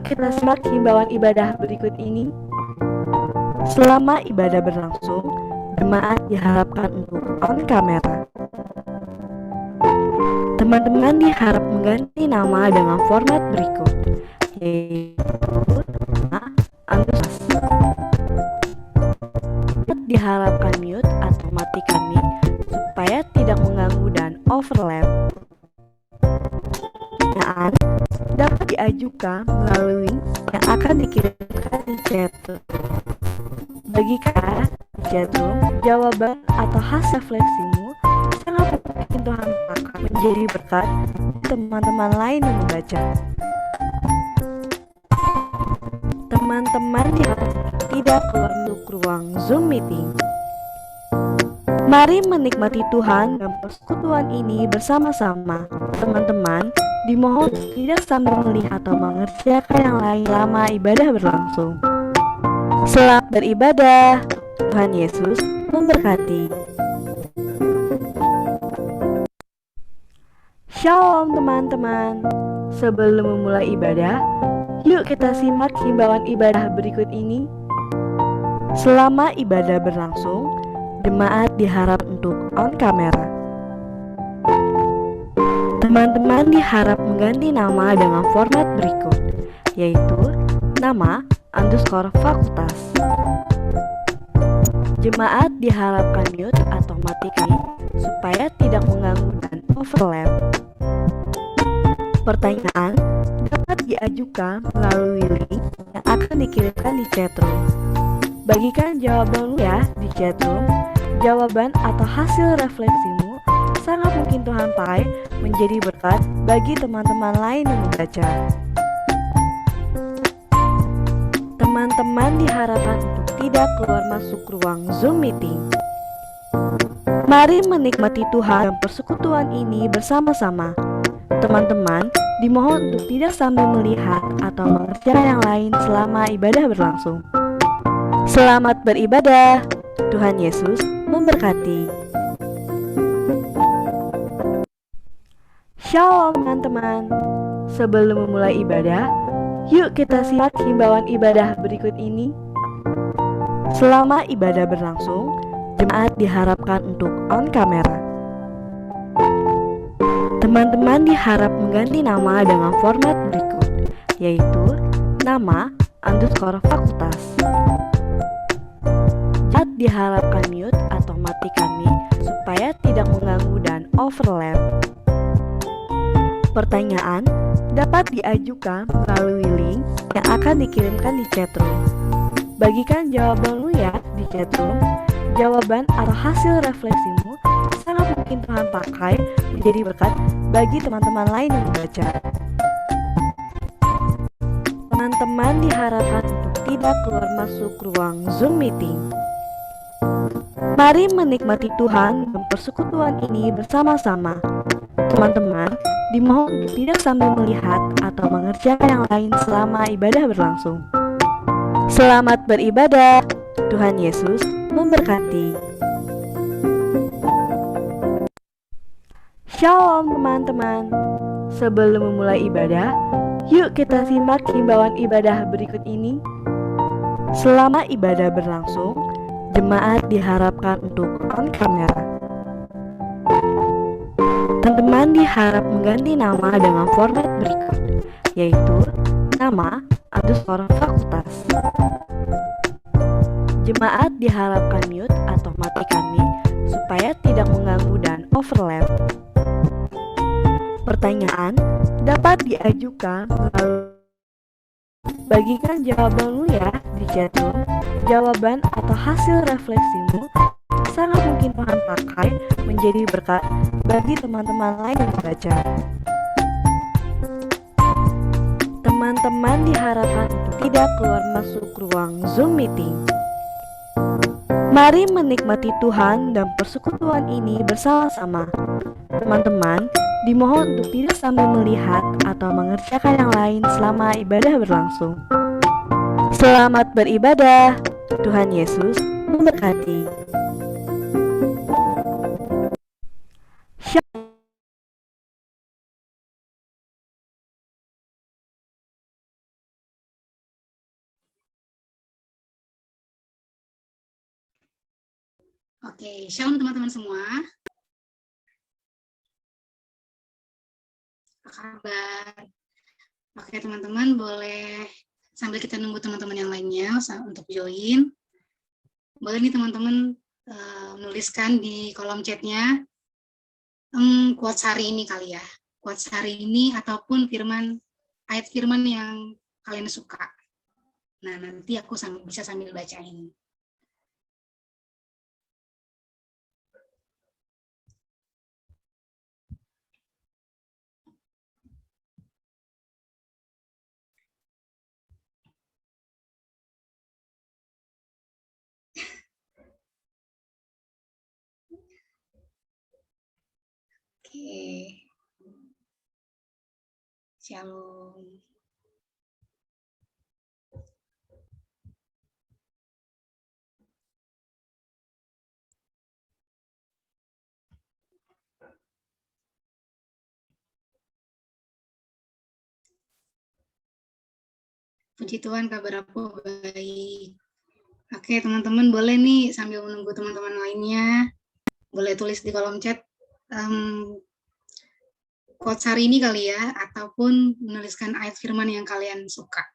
kita simak himbauan ibadah berikut ini. Selama ibadah berlangsung, jemaat diharapkan untuk on kamera. Teman-teman diharap mengganti nama dengan format berikut, yaitu nama underscore. Diharapkan mute atau matikan mic supaya tidak mengganggu dan overlap. Pertanyaan dapat diajukan melalui link yang akan dikirimkan di chatroom. Bagikan di chatroom jawaban atau hasil refleksimu, sangat mungkin Tuhan akan menjadi berkat teman-teman lain yang membaca. Teman-teman diharap tidak keluar masuk ruang Zoom meeting. Mari menikmati Tuhan dan persekutuan ini bersama-sama. Teman-teman dimohon tidak sambil melihat atau mengerjakan yang lain selama ibadah berlangsung. Selamat beribadah. Tuhan Yesus memberkati. Shalom teman-teman. Sebelum memulai ibadah, yuk kita simak himbauan ibadah berikut ini. Selama ibadah berlangsung, jemaat diharap untuk on kamera. Teman-teman diharap mengganti nama dengan format berikut, yaitu nama underscore fakultas. Jemaat diharapkan mute atau matikan supaya tidak mengganggu dan overlap. Pertanyaan dapat diajukan melalui link yang akan dikirimkan di chatroom. Bagikan jawabanmu ya di chatroom. Jawaban atau hasil refleksimu sangat mungkin Tuhan pakai menjadi berkat bagi teman-teman lain yang membaca. Teman-teman diharapkan untuk tidak keluar masuk ruang Zoom meeting. Mari menikmati Tuhan dan persekutuan ini bersama-sama. Teman-teman dimohon untuk tidak sambil melihat atau mengerjakan yang lain selama ibadah berlangsung. Selamat beribadah. Tuhan Yesus memberkati. Shalom teman-teman. Sebelum memulai ibadah, yuk kita simak himbauan ibadah berikut ini. Selama ibadah berlangsung, jemaat diharapkan untuk on kamera. Teman-teman diharap mengganti nama dengan format berikut, yaitu nama underscore fakultas. Jemaat diharapkan mute atau matikan mic supaya tidak mengganggu dan overlap. Pertanyaan dapat diajukan melalui link yang akan dikirimkan di chatroom. Bagikan jawabanmu ya di chatroom. Jawaban atau hasil refleksimu sangat mungkin Tuhan pakai menjadi berkat bagi teman-teman lain yang membaca. Teman-teman diharapkan untuk tidak keluar masuk ruang Zoom meeting. Mari menikmati Tuhan dan persekutuan ini bersama-sama. Teman-teman dimohon untuk tidak sambil melihat atau mengerjakan yang lain selama ibadah berlangsung. Selamat beribadah. Tuhan Yesus memberkati. Shalom teman-teman. Sebelum memulai ibadah, yuk kita simak himbauan ibadah berikut ini. Selama ibadah berlangsung, jemaat diharapkan untuk on kamera. Teman-teman diharap mengganti nama dengan format berikut, yaitu nama underscore fakultas. Jemaat diharapkan mute atau matikan mic supaya tidak mengganggu dan overlap. Pertanyaan dapat diajukan melalui bagikan jawabanmu ya di chatroom. Jawaban atau hasil refleksimu sangat mungkin Tuhan pakai menjadi berkat bagi teman-teman lain yang membaca. Teman-teman diharapkan untuk tidak keluar masuk ruang Zoom meeting. Mari menikmati Tuhan dan persekutuan ini bersama-sama. Teman-teman dimohon untuk tidak sambil melihat atau mengerjakan yang lain selama ibadah berlangsung. Selamat beribadah. Tuhan Yesus memberkati. Oke, shalom teman-teman semua. Apa kabar? Oke teman-teman, boleh sambil kita nunggu teman-teman yang lainnya untuk join, boleh nih teman-teman menuliskan di kolom chatnya quotes hari ini kali ya. Quotes hari ini ataupun ayat firman yang kalian suka. Nah, nanti aku bisa sambil bacain. Oke. Shalom. Puji Tuhan, kabar aku baik. Oke, teman-teman boleh nih sambil menunggu teman-teman lainnya, boleh tulis di kolom chat quotes hari ini kali ya, ataupun menuliskan ayat firman yang kalian suka.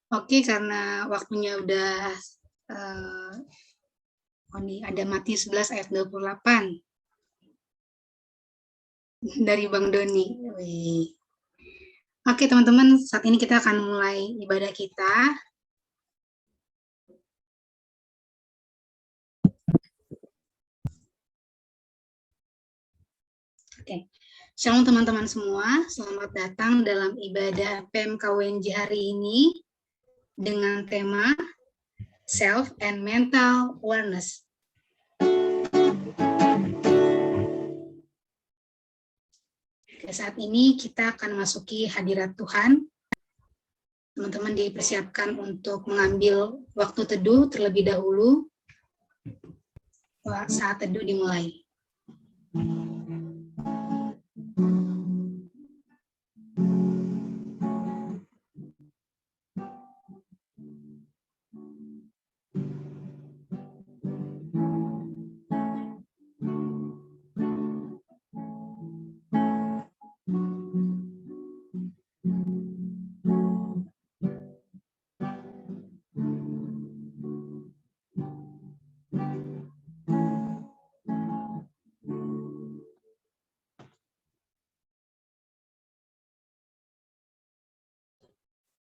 Oke, karena waktunya udah ada Matius 11 ayat 28 dari Bang Doni. Oke, teman-teman, saat ini kita akan mulai ibadah kita. Oke, shalom teman-teman semua, selamat datang dalam ibadah PMKWNJ hari ini dengan tema Self and Mental Awareness. Saat ini kita akan memasuki hadirat Tuhan. Teman-teman dipersiapkan untuk mengambil waktu teduh terlebih dahulu. Saat teduh dimulai.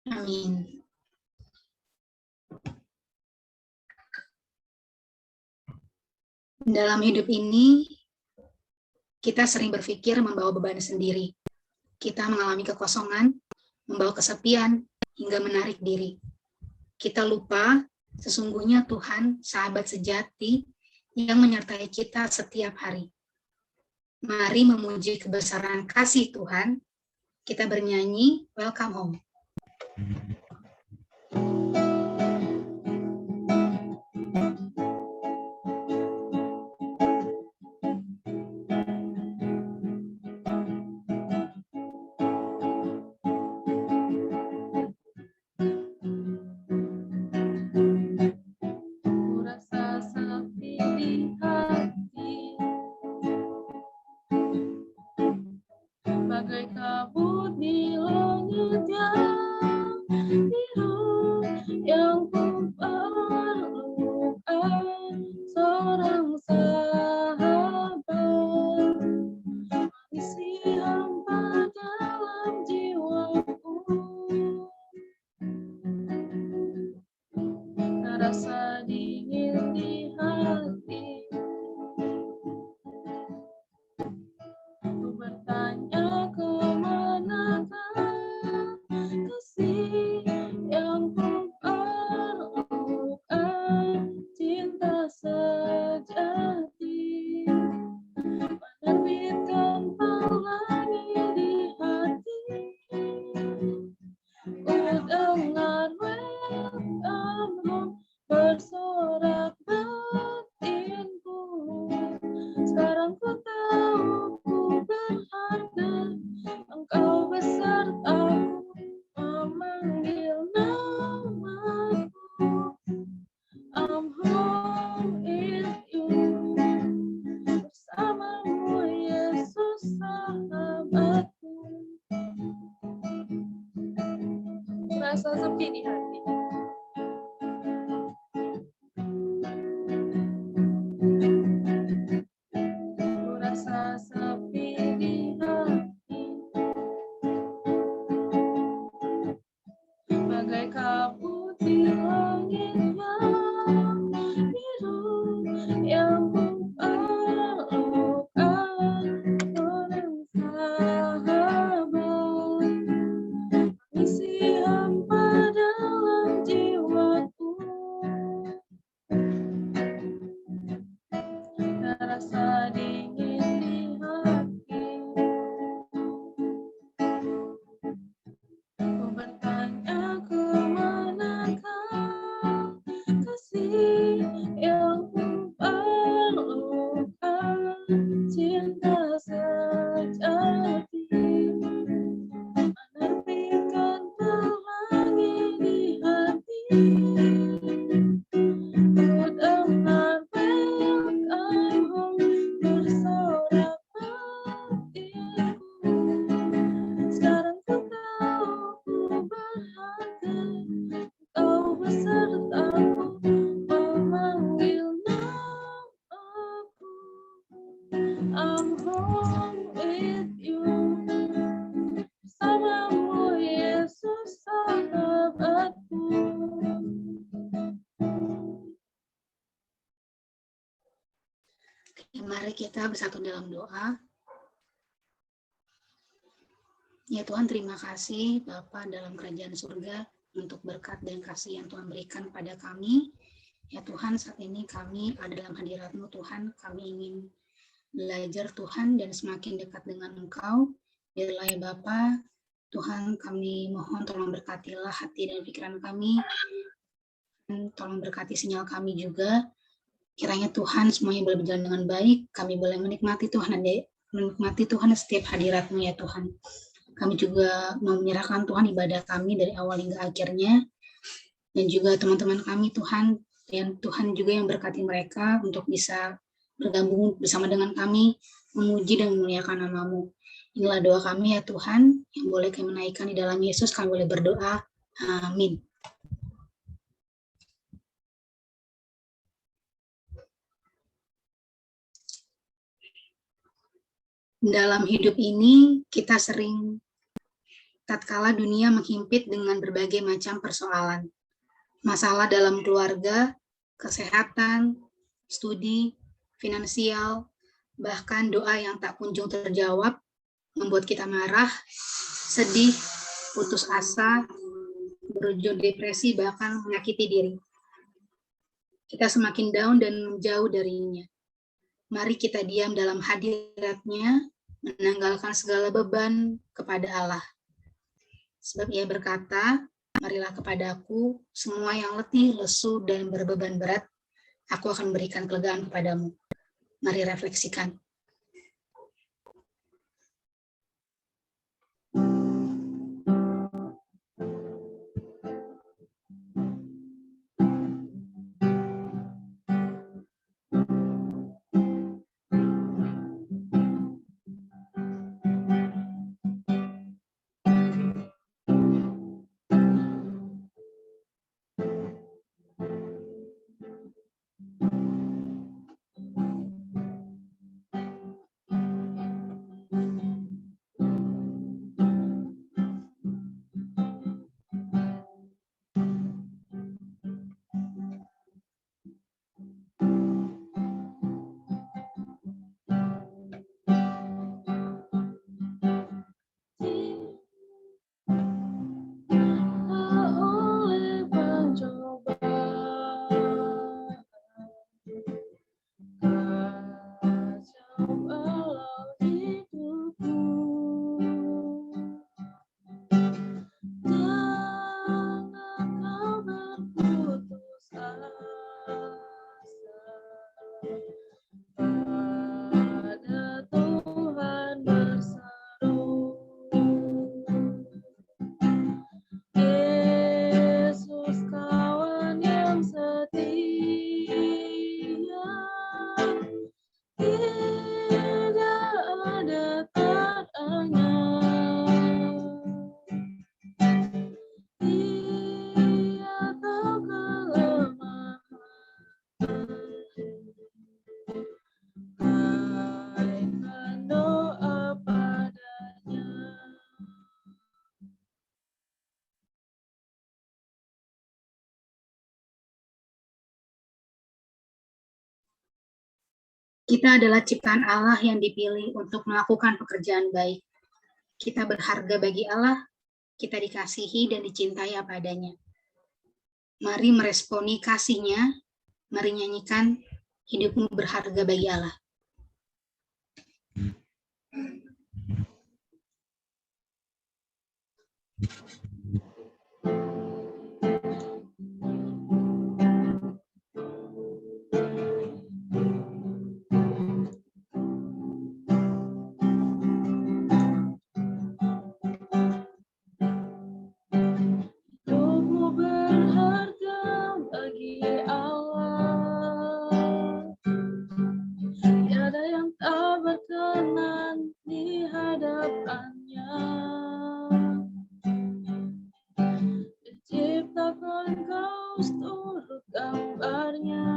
Amin. Dalam hidup ini, kita sering berpikir membawa beban sendiri. Kita mengalami kekosongan, membawa kesepian, hingga menarik diri. Kita lupa, sesungguhnya Tuhan, sahabat sejati, yang menyertai kita setiap hari. Mari memuji kebesaran kasih Tuhan. Kita bernyanyi, Welcome Home. lagi di hati. Ku rasa sepi di hati, bagai kabut di langit yang biru, yang memperlukan orang sahabat, mengisi hampa dalam jiwaku. Rasa dingin di hati, ku bertanya kemanakah kasih yang memperlukan cinta sejati, menerbitkan pelangi di hati. Put a heart back, I'm home, bersorak hatiku. Sekarang ku tahu ku berharga, kau besertaku memanggil namaku. I'm home with you, bersamamu Yesus sahabatku. Mari kita bersatu dalam doa. Ya Tuhan, terima kasih Bapa dalam kerajaan surga untuk berkat dan kasih yang Tuhan berikan pada kami. Ya Tuhan, saat ini kami ada dalam hadirat-Mu Tuhan, kami ingin belajar Tuhan dan semakin dekat dengan Engkau. Biarlah ya Bapa, Tuhan kami mohon tolong berkatilah hati dan pikiran kami, dan tolong berkati sinyal kami juga. Kiranya Tuhan semuanya boleh berjalan dengan baik, kami boleh menikmati Tuhan setiap hadirat-Mu ya Tuhan. Kami juga mau menyerahkan Tuhan ibadah kami dari awal hingga akhirnya, dan juga teman-teman kami Tuhan, dan Tuhan juga yang berkati mereka untuk bisa bergabung bersama dengan kami, memuji dan memuliakan nama-Mu. Inilah doa kami ya Tuhan, yang boleh kami menaikkan di dalam Yesus, kami boleh berdoa. Amin. Dalam hidup ini, kita sering tatkala dunia menghimpit dengan berbagai macam persoalan. Masalah dalam keluarga, kesehatan, studi, finansial, bahkan doa yang tak kunjung terjawab, membuat kita marah, sedih, putus asa, berujung depresi, bahkan menyakiti diri. Kita semakin down dan menjauh darinya. Mari kita diam dalam hadirat-Nya, menanggalkan segala beban kepada Allah. Sebab Ia berkata, marilah kepadaku semua yang letih, lesu, dan berbeban berat, aku akan berikan kelegaan kepadamu. Mari refleksikan. Kita adalah ciptaan Allah yang dipilih untuk melakukan pekerjaan baik. Kita berharga bagi Allah, kita dikasihi dan dicintai apa adanya. Mari meresponi kasih-Nya, mari nyanyikan hidupmu berharga bagi Allah. Hidupmu berharga bagi Allah. Tiada yang tak berkenan di hadapannya. Diciptakan kau seturut gambarnya.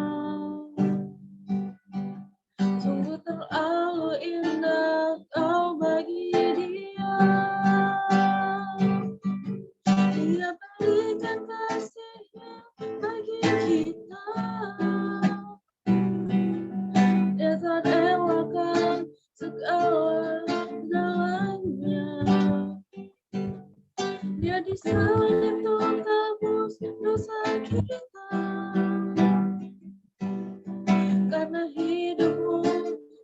Sungguh terlalu indah kau bagi dia. Dia berikan kasih-Nya bagi kita. Dia tak relakan segala-galanya. Dia disalib untuk tebus dosa kita. Karena hidupmu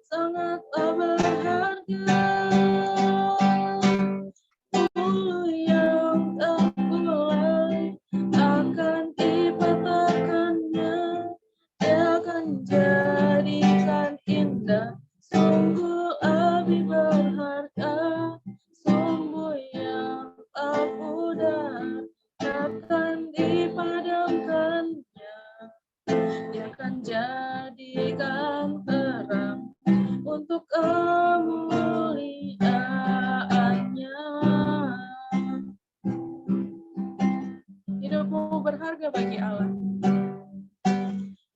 sangatlah berharga. Bulu yang terkulai akan dipatahkannya. Dia akan jadikan indah. Sungguh lebih berharga. Sumbu yang tak pudar akan dipadamkannya. Dia akan jadikan terang untuk kemuliaan-Nya. Hidupmu berharga bagi Allah.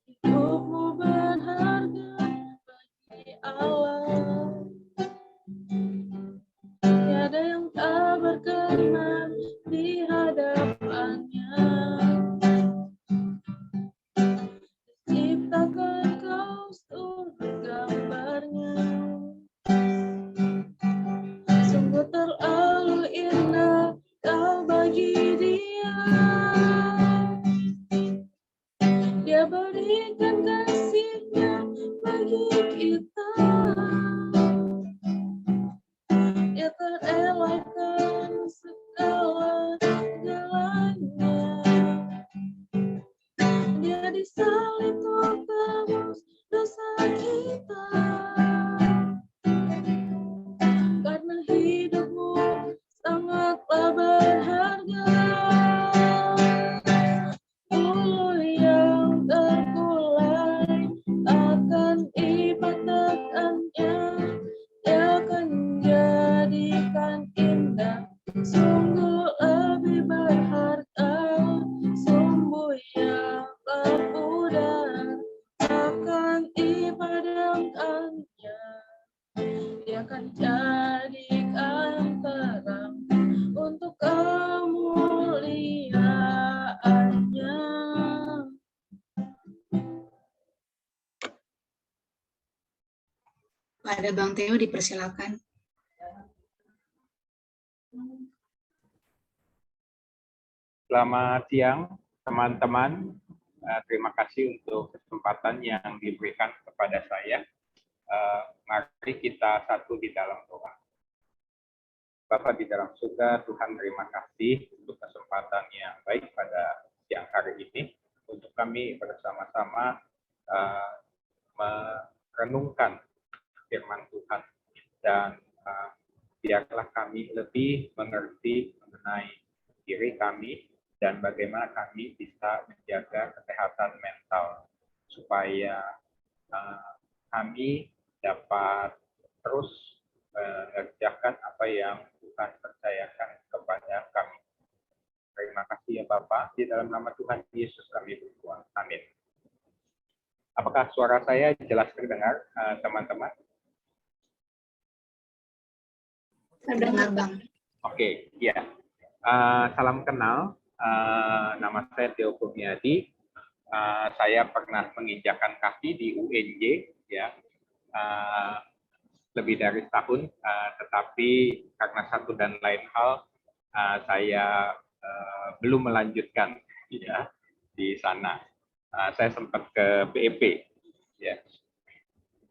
Hidupmu berharga bagi Allah. Tiada yang tak berkenan di hadapannya. Ciptakan kau seturut gambarnya. Sungguh terlalu indah kau bagi dia. Dia berikan kasih-Nya bagi kita. Dia terelakkan segala-galanya. Dia disalib untuk tebus dosa kita. Karena hidupmu sangatlah berharga. Bulu yang terkulai akan dipatahkannya. Dia akan jadikan indah. Sungguh lebih berharga. Sumbu yang tak pudar akan dipadamkannya. Dia akan jadikan terang untuk kemuliaan-Nya. Pada Bang Theo dipersilakan. Selamat siang, teman-teman. Terima kasih untuk kesempatan yang diberikan kepada saya. Mari kita satu di dalam doa. Bapa di dalam surga, Tuhan terima kasih untuk kesempatan yang baik pada siang hari ini untuk kami bersama-sama merenungkan firman Tuhan dan biarlah kami lebih mengerti mengenai diri kami dan bagaimana kami bisa menjaga kesehatan mental supaya kami dapat terus mengerjakan apa yang Tuhan percayakan kepada kami. Terima kasih ya Bapak, di dalam nama Tuhan Yesus kami berdoa. Amin. Apakah suara saya jelas terdengar, teman-teman? Terdengar, Bang. Oke, ya. Salam kenal. Nama saya Theo Kurniadi. Saya pernah menginjakan kaki di UNJ, ya. uh, lebih dari setahun, tetapi karena satu dan lain hal saya belum melanjutkan ya di sana. Saya sempat ke BEP ya.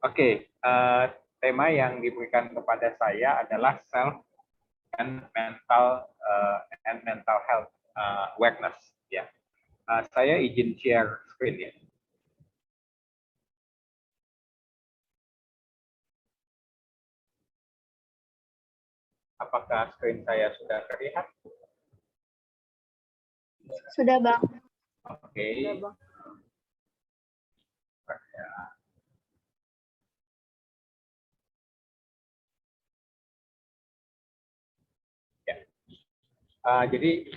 Oke, tema yang diberikan kepada saya adalah self and mental health awareness ya. Saya izin share screen ya. Apakah screen saya sudah terlihat? Sudah, Bang. Oke. Ya. Jadi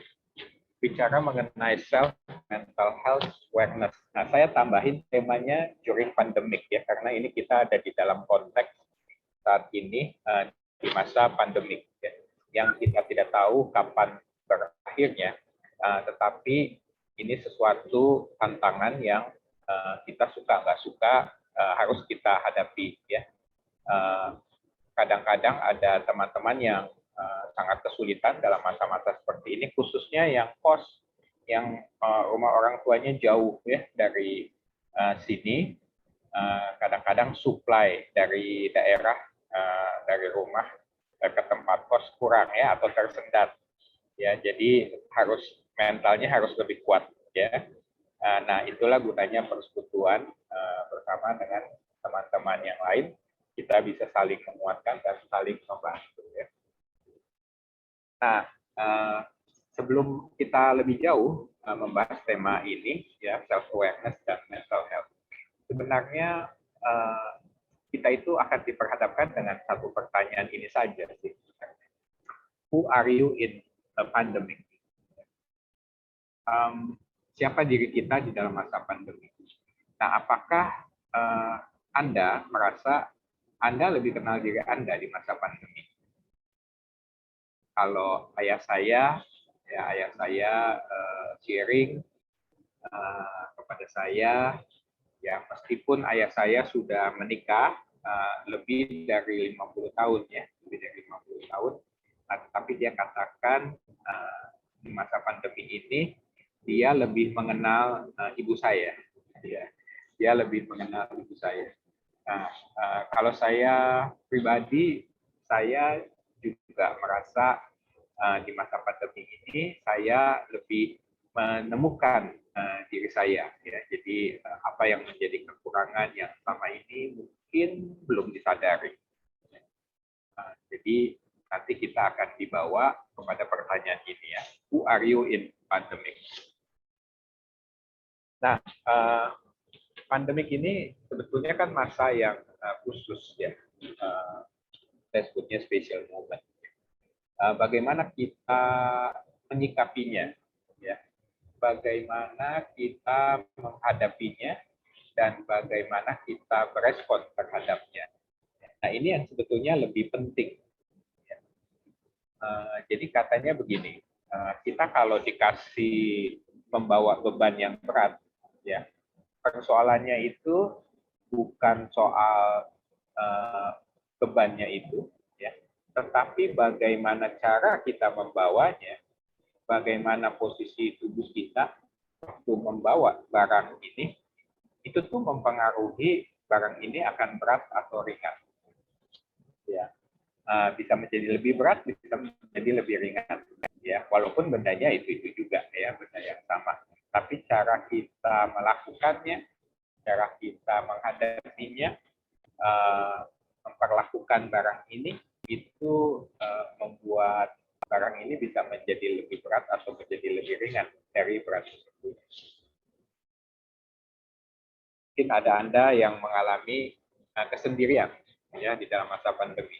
bicara mengenai self mental health awareness. Nah, saya tambahin temanya during pandemic ya, karena ini kita ada di dalam konteks saat ini di masa pandemik ya, yang kita tidak tahu kapan berakhirnya, tetapi ini sesuatu tantangan yang kita suka nggak suka harus kita hadapi ya. Kadang-kadang ada teman-teman yang sangat kesulitan dalam masa-masa seperti ini, khususnya yang kos, yang rumah orang tuanya jauh ya dari sini. Kadang-kadang supply dari daerah, dari rumah ke tempat kos kurang ya, atau tersendat ya, jadi harus mentalnya harus lebih kuat ya. Nah, itulah gunanya persekutuan bersama dengan teman-teman yang lain, kita bisa saling menguatkan dan saling membantu ya. Nah, sebelum kita lebih jauh membahas tema ini ya, self awareness dan mental health, sebenarnya kita itu akan diperhadapkan dengan satu pertanyaan ini saja sih. Who are you in a pandemic? Siapa diri kita di dalam masa pandemi? Nah, apakah Anda merasa Anda lebih kenal diri Anda di masa pandemi? Kalau ayah saya sharing kepada saya, ya meskipun ayah saya sudah menikah lebih dari 50 tahun ya, lebih dari 50 tahun, tapi dia katakan di masa pandemi ini dia lebih mengenal ibu saya, dia lebih mengenal ibu saya. Nah, kalau saya pribadi, saya juga merasa di masa pandemi ini saya lebih menemukan diri saya ya. Jadi apa yang menjadi kekurangan yang selama ini mungkin belum disadari. Jadi nanti kita akan dibawa kepada pertanyaan ini ya. Who are you in pandemic? Nah, pandemik ini sebetulnya kan masa yang khusus ya. Saya sebutnya special moment. Bagaimana kita menyikapinya ya, bagaimana kita menghadapinya, dan bagaimana kita berespon terhadapnya. Nah, ini yang sebetulnya lebih penting. Jadi katanya begini, kita kalau dikasih membawa beban yang berat, ya persoalannya itu bukan soal bebannya itu, ya, tetapi bagaimana cara kita membawanya, bagaimana posisi tubuh kita waktu membawa barang ini, itu tuh mempengaruhi barang ini akan berat atau ringan. Ya, bisa menjadi lebih berat, bisa menjadi lebih ringan. Ya, walaupun bendanya itu juga ya, benda yang sama. Tapi cara kita melakukannya, cara kita menghadapinya, memperlakukan barang ini, itu membuat barang ini bisa menjadi lebih berat atau menjadi lebih ringan dari berat tersebut. Mungkin ada Anda yang mengalami kesendirian ya di dalam masa pandemi.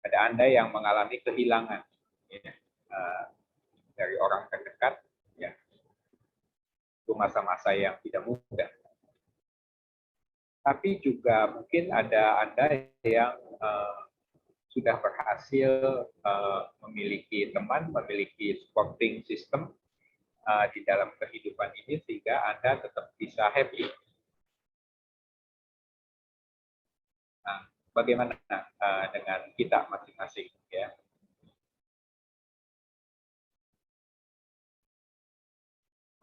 Ada Anda yang mengalami kehilangan ya, dari orang terdekat, ya. Itu masa-masa yang tidak mudah. Tapi juga mungkin ada Anda yang sudah berhasil memiliki teman, memiliki supporting system di dalam kehidupan ini, sehingga Anda tetap bisa happy. Nah, bagaimana dengan kita masing-masing ya?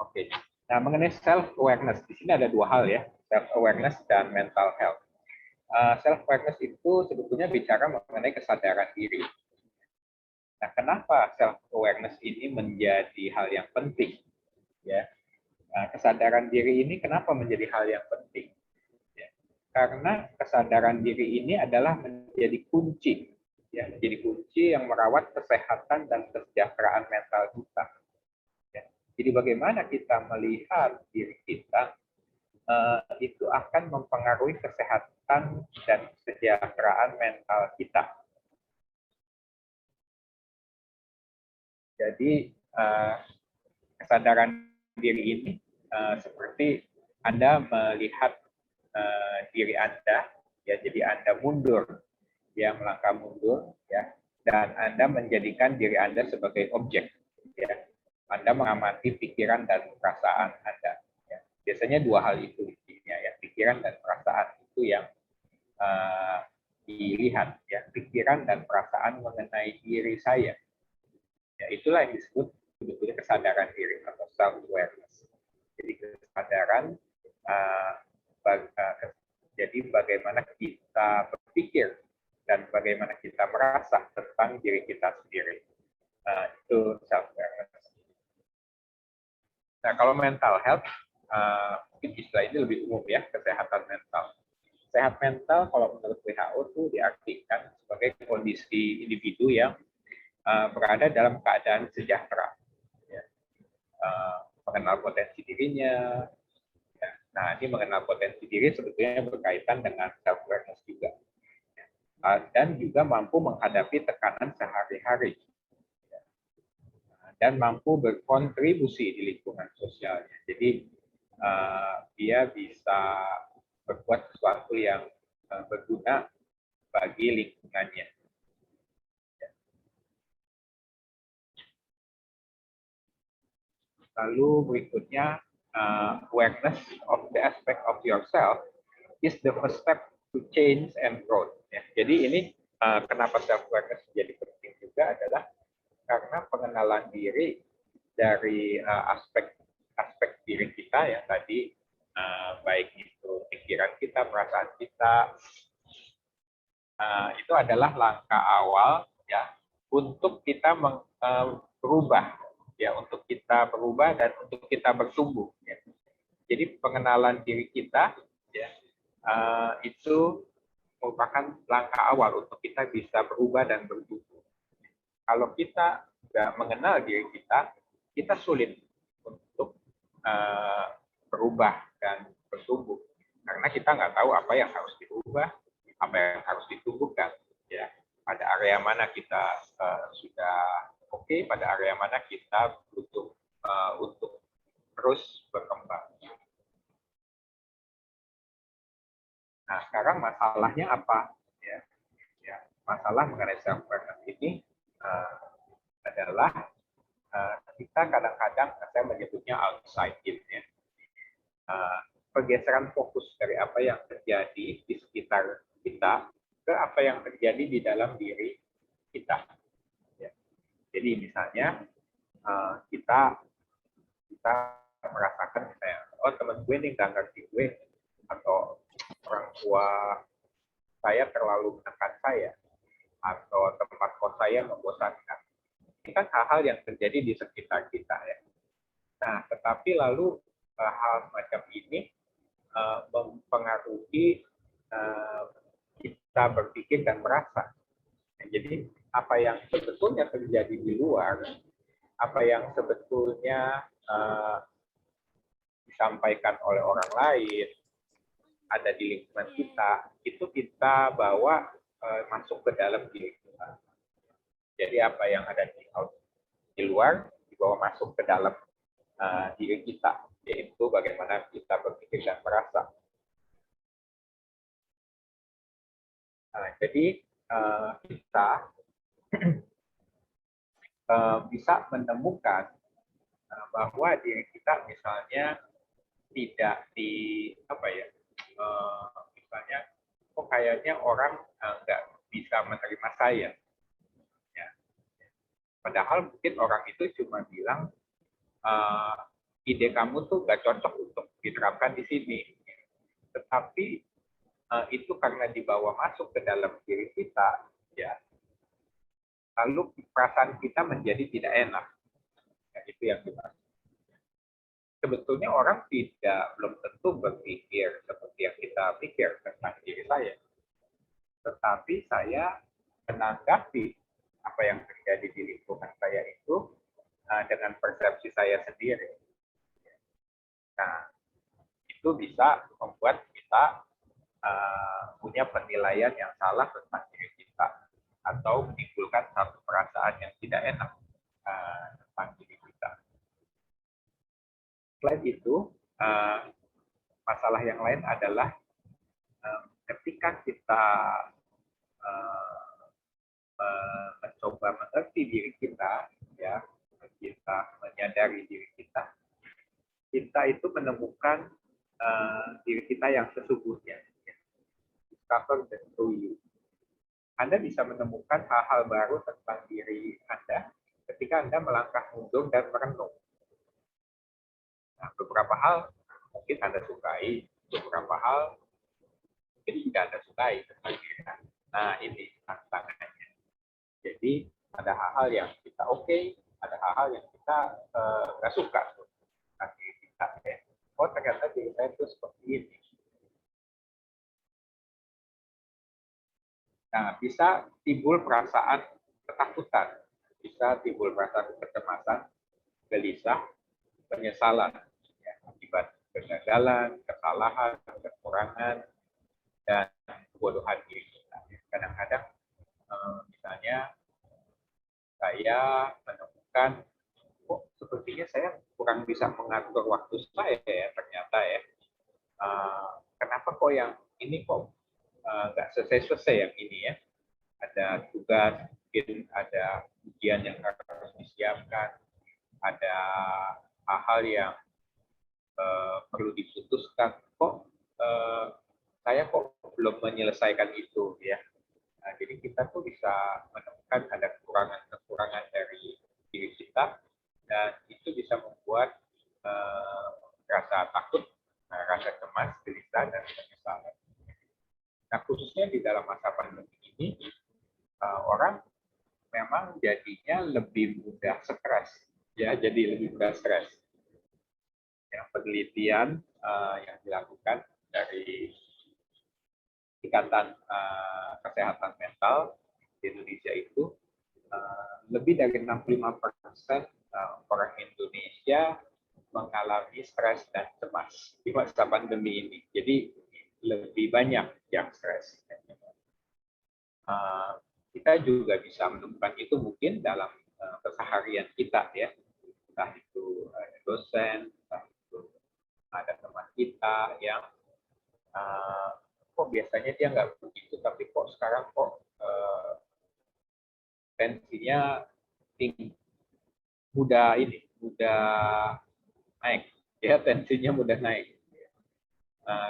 Oke. Nah, mengenai self awareness di sini ada dua hal ya, self awareness dan mental health. Self awareness itu sebetulnya bicara mengenai kesadaran diri. Nah, kenapa self awareness ini menjadi hal yang penting? Ya, kesadaran diri ini kenapa menjadi hal yang penting? Ya, karena kesadaran diri ini adalah menjadi kunci, ya, menjadi kunci yang merawat kesehatan dan kesejahteraan mental kita. Ya. Jadi bagaimana kita melihat diri kita itu akan mempengaruhi kesehatan dan kesejahteraan mental kita. Jadi kesadaran diri ini seperti Anda melihat diri Anda, ya, jadi Anda mundur, ya, melangkah mundur, ya, dan Anda menjadikan diri Anda sebagai objek, ya. Anda mengamati pikiran dan perasaan Anda. Ya. Biasanya dua hal itu intinya, ya, pikiran dan perasaan itu yang dilihat, ya, pikiran dan perasaan mengenai diri saya. Ya, itulah yang disebut sebetulnya kesadaran diri atau self awareness. Jadi kesadaran jadi bagaimana kita berpikir dan bagaimana kita merasa tentang diri kita sendiri. Itu self awareness. Nah, kalau mental health mungkin istilah ini lebih umum ya, kesehatan mental. Sehat mental kalau menurut WHO itu diartikan sebagai kondisi individu yang berada dalam keadaan sejahtera, ya. Mengenal potensi dirinya. Ya. Nah, ini mengenal potensi diri sebetulnya berkaitan dengan self awareness juga, ya. Dan juga mampu menghadapi tekanan sehari-hari, ya. Dan mampu berkontribusi di lingkungan sosialnya. Jadi dia bisa berbuat sesuatu yang berguna bagi lingkungannya. Lalu berikutnya, awareness of the aspect of yourself is the first step to change and growth. Ya, jadi ini kenapa self awareness menjadi penting juga adalah karena pengenalan diri dari aspek diri kita ya tadi, baik itu pikiran kita, perasaan kita, itu adalah langkah awal ya untuk kita berubah. Ya, untuk kita berubah dan untuk kita bertumbuh. Ya. Jadi pengenalan diri kita, ya, itu merupakan langkah awal untuk kita bisa berubah dan bertumbuh. Kalau kita nggak mengenal diri kita sulit untuk berubah dan bertumbuh, karena kita nggak tahu apa yang harus dirubah, apa yang harus ditumbuhkan. Ya, pada area mana kita sudah oke, pada area mana kita butuh untuk terus berkembang. Nah, sekarang masalahnya apa? Ya, masalah mengenai self awareness ini adalah kita kadang-kadang saya menyebutnya outside in, ya. Pergeseran fokus dari apa yang terjadi di sekitar kita ke apa yang terjadi di dalam diri kita. Jadi misalnya kita merasakan misalnya, oh teman gue nih nggak ngerti gue, atau orang tua saya terlalu menekan saya, atau tempat kos saya membosankan. Ini kan hal-hal yang terjadi di sekitar kita ya. Nah, tetapi lalu hal semacam ini mempengaruhi kita berpikir dan merasa. Nah, jadi apa yang sebetulnya terjadi di luar, apa yang sebetulnya disampaikan oleh orang lain, ada di lingkungan kita, itu kita bawa masuk ke dalam diri kita. Jadi apa yang ada di luar dibawa masuk ke dalam diri kita, yaitu bagaimana kita berpikir dan merasa. Jadi kita bisa menemukan bahwa diri kita misalnya tidak di misalnya kok kayaknya orang nggak bisa menerima saya. Ya. Padahal mungkin orang itu cuma bilang, ide kamu tuh nggak cocok untuk diterapkan di sini. Tetapi itu karena dibawa masuk ke dalam diri kita, ya, lalu perasaan kita menjadi tidak enak. Ya, itu yang kita. Sebetulnya orang belum tentu berpikir seperti yang kita pikir tentang diri saya. Tetapi saya menanggapi apa yang terjadi di lingkungan saya itu dengan persepsi saya sendiri. Nah, itu bisa membuat kita punya penilaian yang salah tentang diri kita atau menimbulkan satu perasaan yang tidak enak tentang diri kita. Selain itu, masalah yang lain adalah ketika kita mencoba mengerti diri kita, ya, kita menyadari diri kita itu menemukan diri kita yang sesungguhnya. Discover the true you. Anda bisa menemukan hal-hal baru tentang diri Anda ketika Anda melangkah mundur dan merenung. Nah, beberapa hal mungkin Anda sukai, beberapa hal mungkin tidak Anda sukai tentang diri Anda. Nah, ini tantangannya. Jadi, ada hal-hal yang kita oke, ada hal-hal yang kita nggak suka tentang diri kita. Ya. Oh, ternyata diri saya itu seperti ini. Nah, bisa timbul perasaan ketakutan, bisa timbul perasaan kecemasan, gelisah, penyesalan, ya, akibat kegagalan, kesalahan, kekurangan, dan kebodohan diri kita. Kadang-kadang, misalnya, saya menemukan, kok sepertinya saya kurang bisa mengatur waktu saya ya, ternyata ya. Kenapa kok yang ini kok nggak selesai-selesai yang ini ya. Ada tugas, mungkin ada ujian yang harus disiapkan, ada hal-hal yang perlu diputuskan. Kok saya kok belum menyelesaikan itu ya. Nah, jadi kita tuh bisa menemukan ada kekurangan-kekurangan dari diri kita, dan itu bisa membuat rasa takut, rasa cemas, gelisah, dan penyesalan. Nah, khususnya di dalam masa pandemi ini, orang memang jadinya lebih mudah stres, ya, jadi lebih mudah stres. Yang penelitian yang dilakukan dari Ikatan Kesehatan Mental di Indonesia itu, lebih dari 65% orang Indonesia mengalami stres dan cemas di masa pandemi ini. Jadi lebih banyak yang stres. Kita juga bisa menemukan itu mungkin dalam keseharian kita ya. Entah itu dosen, entah itu ada teman kita yang kok biasanya dia nggak begitu, tapi kok sekarang kok tensinya tinggi, mudah naik, ya, tensinya mudah naik.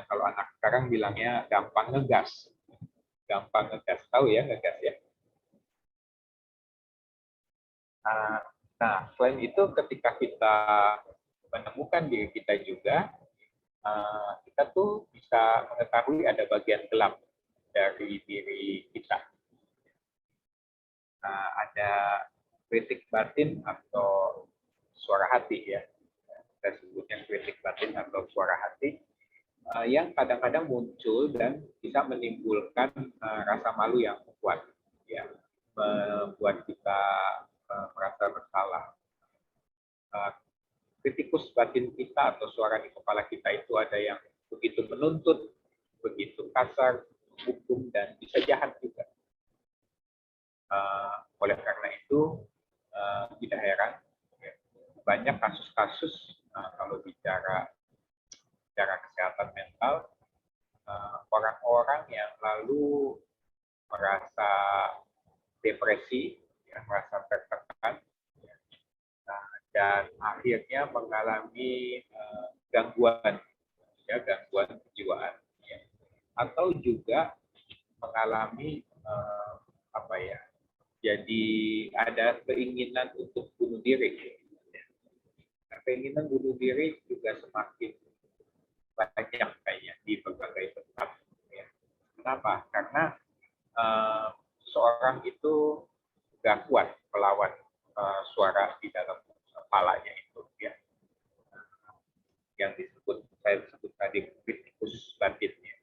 Kalau anak sekarang bilangnya gampang ngegas, tahu ya ngegas ya. Nah, selain itu ketika kita menemukan diri kita juga, kita tuh bisa mengetahui ada bagian gelap dari diri kita. Ada kritik batin atau suara hati ya, kita sebutnya kritik batin atau suara hati, yang kadang-kadang muncul dan bisa menimbulkan rasa malu yang kuat, ya, membuat kita merasa bersalah. Kritikus batin kita atau suara di kepala kita itu ada yang begitu menuntut, begitu kasar, hukum, dan bisa jahat juga. Oleh karena itu, tidak heran banyak kasus-kasus kalau bicara kesehatan mental, orang-orang yang lalu merasa depresi, merasa tertekan, dan akhirnya mengalami gangguan kejiwaan, atau juga mengalami apa ya? Jadi ada keinginan untuk bunuh diri. Nah, keinginan bunuh diri juga semakin banyak kayaknya di berbagai tempat. Ya. Kenapa? Karena seorang itu nggak kuat melawan suara di dalam kepalanya itu, ya. Yang saya sebut tadi kritikus batinnya.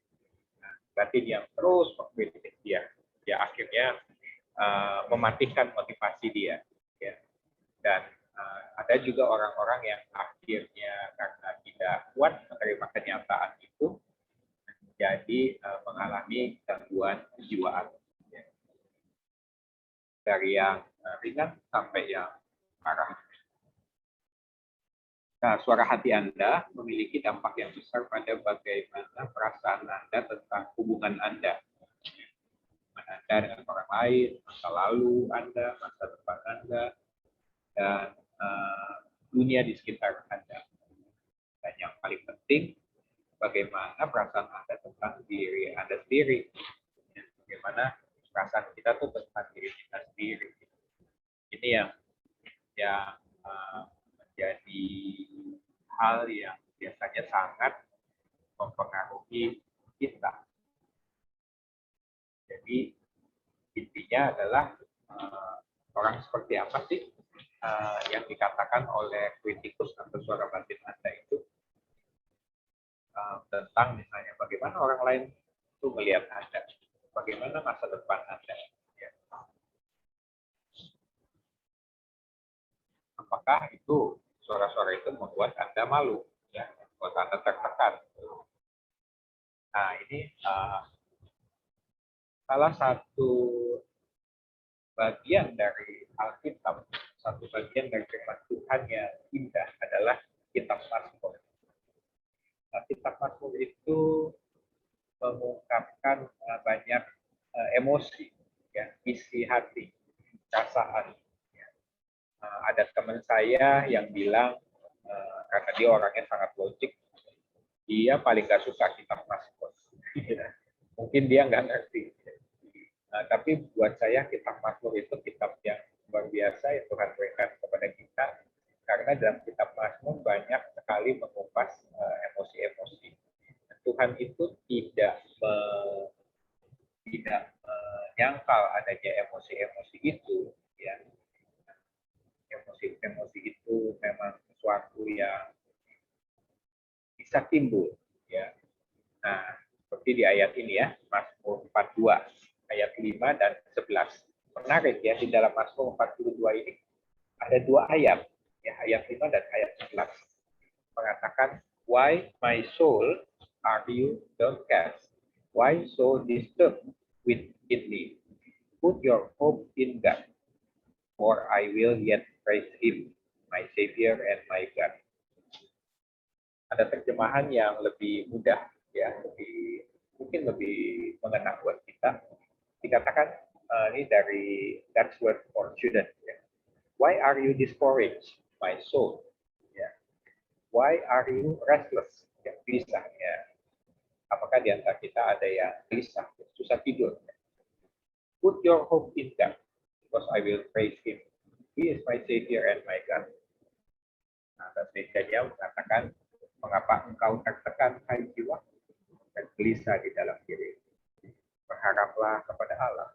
Nah, batin yang terus mengkritik dia, akhirnya mematikan motivasi dia, ya. Dan ada juga orang-orang yang akhirnya karena tidak kuat menerima kenyataan itu, jadi mengalami gangguan kejiwaan, ya. Dari yang ringan sampai yang parah. Nah, suara hati Anda memiliki dampak yang besar pada bagaimana perasaan Anda tentang hubungan Anda. Anda dengan orang lain, masa lalu Anda, masa depan Anda, dan dunia di sekitar Anda. Dan yang paling penting, bagaimana perasaan Anda tentang diri Anda sendiri. Bagaimana perasaan kita tuh tentang diri kita sendiri. Ini yang menjadi hal yang biasanya sangat mempengaruhi kita. Jadi intinya adalah orang seperti apa sih yang dikatakan oleh kritikus atau suara batin Anda itu tentang misalnya bagaimana orang lain itu melihat Anda, bagaimana masa depan Anda. Ya. Apakah itu suara-suara itu membuat Anda malu, ya, membuat Anda tertekan. Nah, ini salah satu bagian dari Alkitab, satu bagian dari firman Tuhan yang indah adalah kitab Mazmur. Nah, kitab Mazmur itu mengungkapkan banyak emosi, ya, isi hati, perasaan. Ya. Ada teman saya yang bilang karena dia orangnya sangat logik, dia paling nggak suka kitab Mazmur. Mungkin dia nggak ngerti. Tapi buat saya kitab Mazmur itu kitab yang luar biasa yang Tuhan berikan kepada kita, karena dalam kitab Mazmur banyak sekali mengupas emosi-emosi. Tuhan itu tidak menyangkal adanya emosi-emosi itu, ya. Emosi-emosi itu memang sesuatu yang bisa timbul, ya. Nah, seperti di ayat ini ya, Mazmur 42 ayat 5 dan 11. Menarik ya, di dalam Mazmur 42 ini ada dua ayat, ya, ayat 5 dan ayat 11. Mengatakan, why my soul are you downcast? Why so disturbed within me? Put your hope in God, for I will yet praise Him, my Savior and my God. Ada terjemahan yang lebih mudah, ya, mungkin lebih mengena buat kita. Dikatakan ini dari God's Word for Students. Ya. Why are you discouraged, my soul? Ya. Why are you restless? Ya, gelisah. Ya. Apakah di antara kita ada yang gelisah, susah tidur? Put your hope in God, because I will praise Him. He is my Savior and my God. Nah, dan dia mengatakan, mengapa engkau tertekan, hai jiwa, dan gelisah di dalam diri? Berharaplah kepada Allah,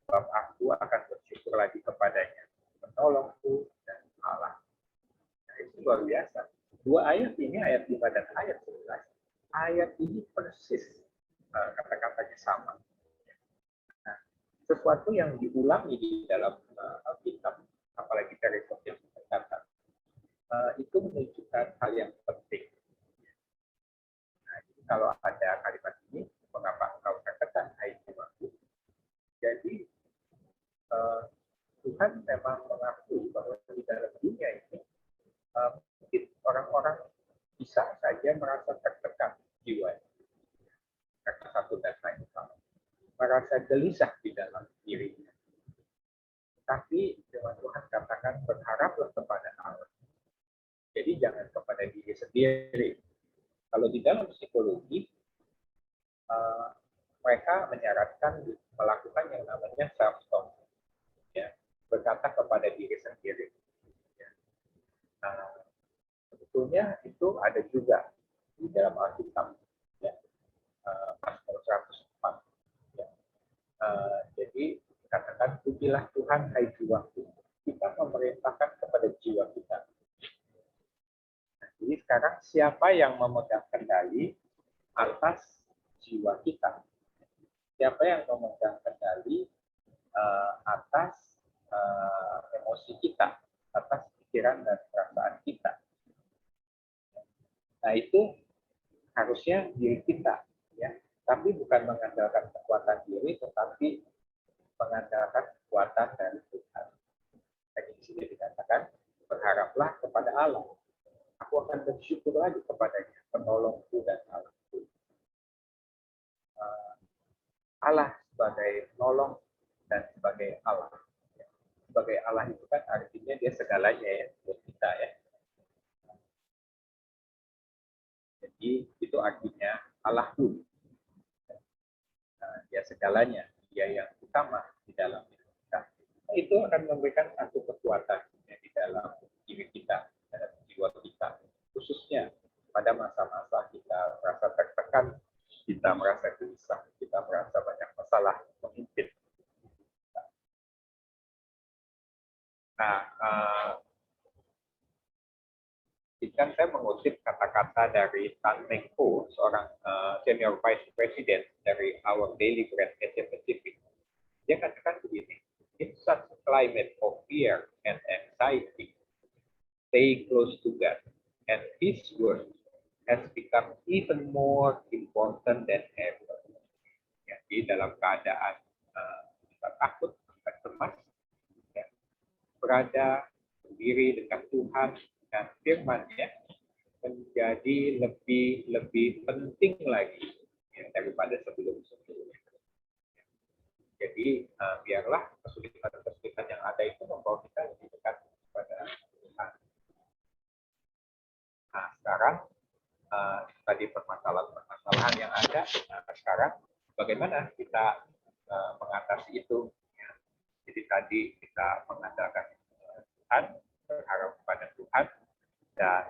sebab aku akan bersyukur lagi kepadanya, menolongku dan Allah. Nah, itu luar biasa. Dua ayat ini, ayat 5 dan ayat 11. Ayat ini persis kata-katanya sama. Nah, sesuatu yang diulangi di dalam Alkitab, apalagi dari yang tercatat, itu menunjukkan hal yang penting. Nah, jadi kalau ada kalimat ini, mengapa engkau tertekan, hai jiwaku? Jadi Tuhan memang mengakui bahwa di dalam dunia ini mungkin orang-orang bisa saja merasa tertekan jiwanya karena satu dan lain hal, merasa gelisah di dalam dirinya. Tapi firman Tuhan katakan berharaplah kepada Allah. Jadi jangan kepada diri sendiri. Kalau di dalam psikologi mereka menyarankan melakukan yang namanya self-talk, ya, berkata kepada diri sendiri. Ya. Nah, sebetulnya itu ada juga di dalam Alkitab, ya, Mazmur 104. Ya. Jadi katakan, pujilah Tuhan hai jiwaku, kita memerintahkan kepada jiwa kita. Nah, jadi sekarang siapa yang memegang kendali atas jiwa kita? Siapa yang memegang kendali atas emosi kita, atas pikiran dan perasaan kita? Nah, itu harusnya diri kita, ya. Tapi bukan mengandalkan kekuatan diri, tetapi mengandalkan kekuatan dari Tuhan. Jadi di sini dikatakan, berharaplah kepada Allah. Aku akan bersyukur lagi kepadanya, penolongku dan Allahku. Allah sebagai penolong dan sebagai Allah. Sebagai Allah itu kan artinya dia segalanya ya buat kita ya. Jadi itu artinya Allahku. Dia segalanya, dia yang utama di dalam hidup kita. Nah, itu akan memberikan satu kekuatan ya, di dalam diri kita, dalam jiwa kita, khususnya pada masa-masa kita merasa tertekan, kita merasa gelisah, kita merasa banyak masalah memimpin. Nah, kan saya mengutip kata-kata dari Tan Meng Ho, seorang senior vice president dari Our Daily Bread Asia Pacific. Dia katakan begini, in such a climate of fear and anxiety, stay close to God, and His word has become even more important than ever. Jadi dalam keadaan kita takut, kita cemas, ya, berada sendiri dengan Tuhan dan firman-Nya menjadi lebih penting lagi ya, daripada sebelum-sebelumnya. Jadi biarlah kesulitan-kesulitan yang ada itu membawa kita lebih dekat kepada Tuhan. Nah, sekarang tadi permasalahan yang ada. Nah, sekarang bagaimana kita mengatasi itu? Ya. Jadi tadi kita mengandalkan Tuhan, berharap kepada Tuhan, dan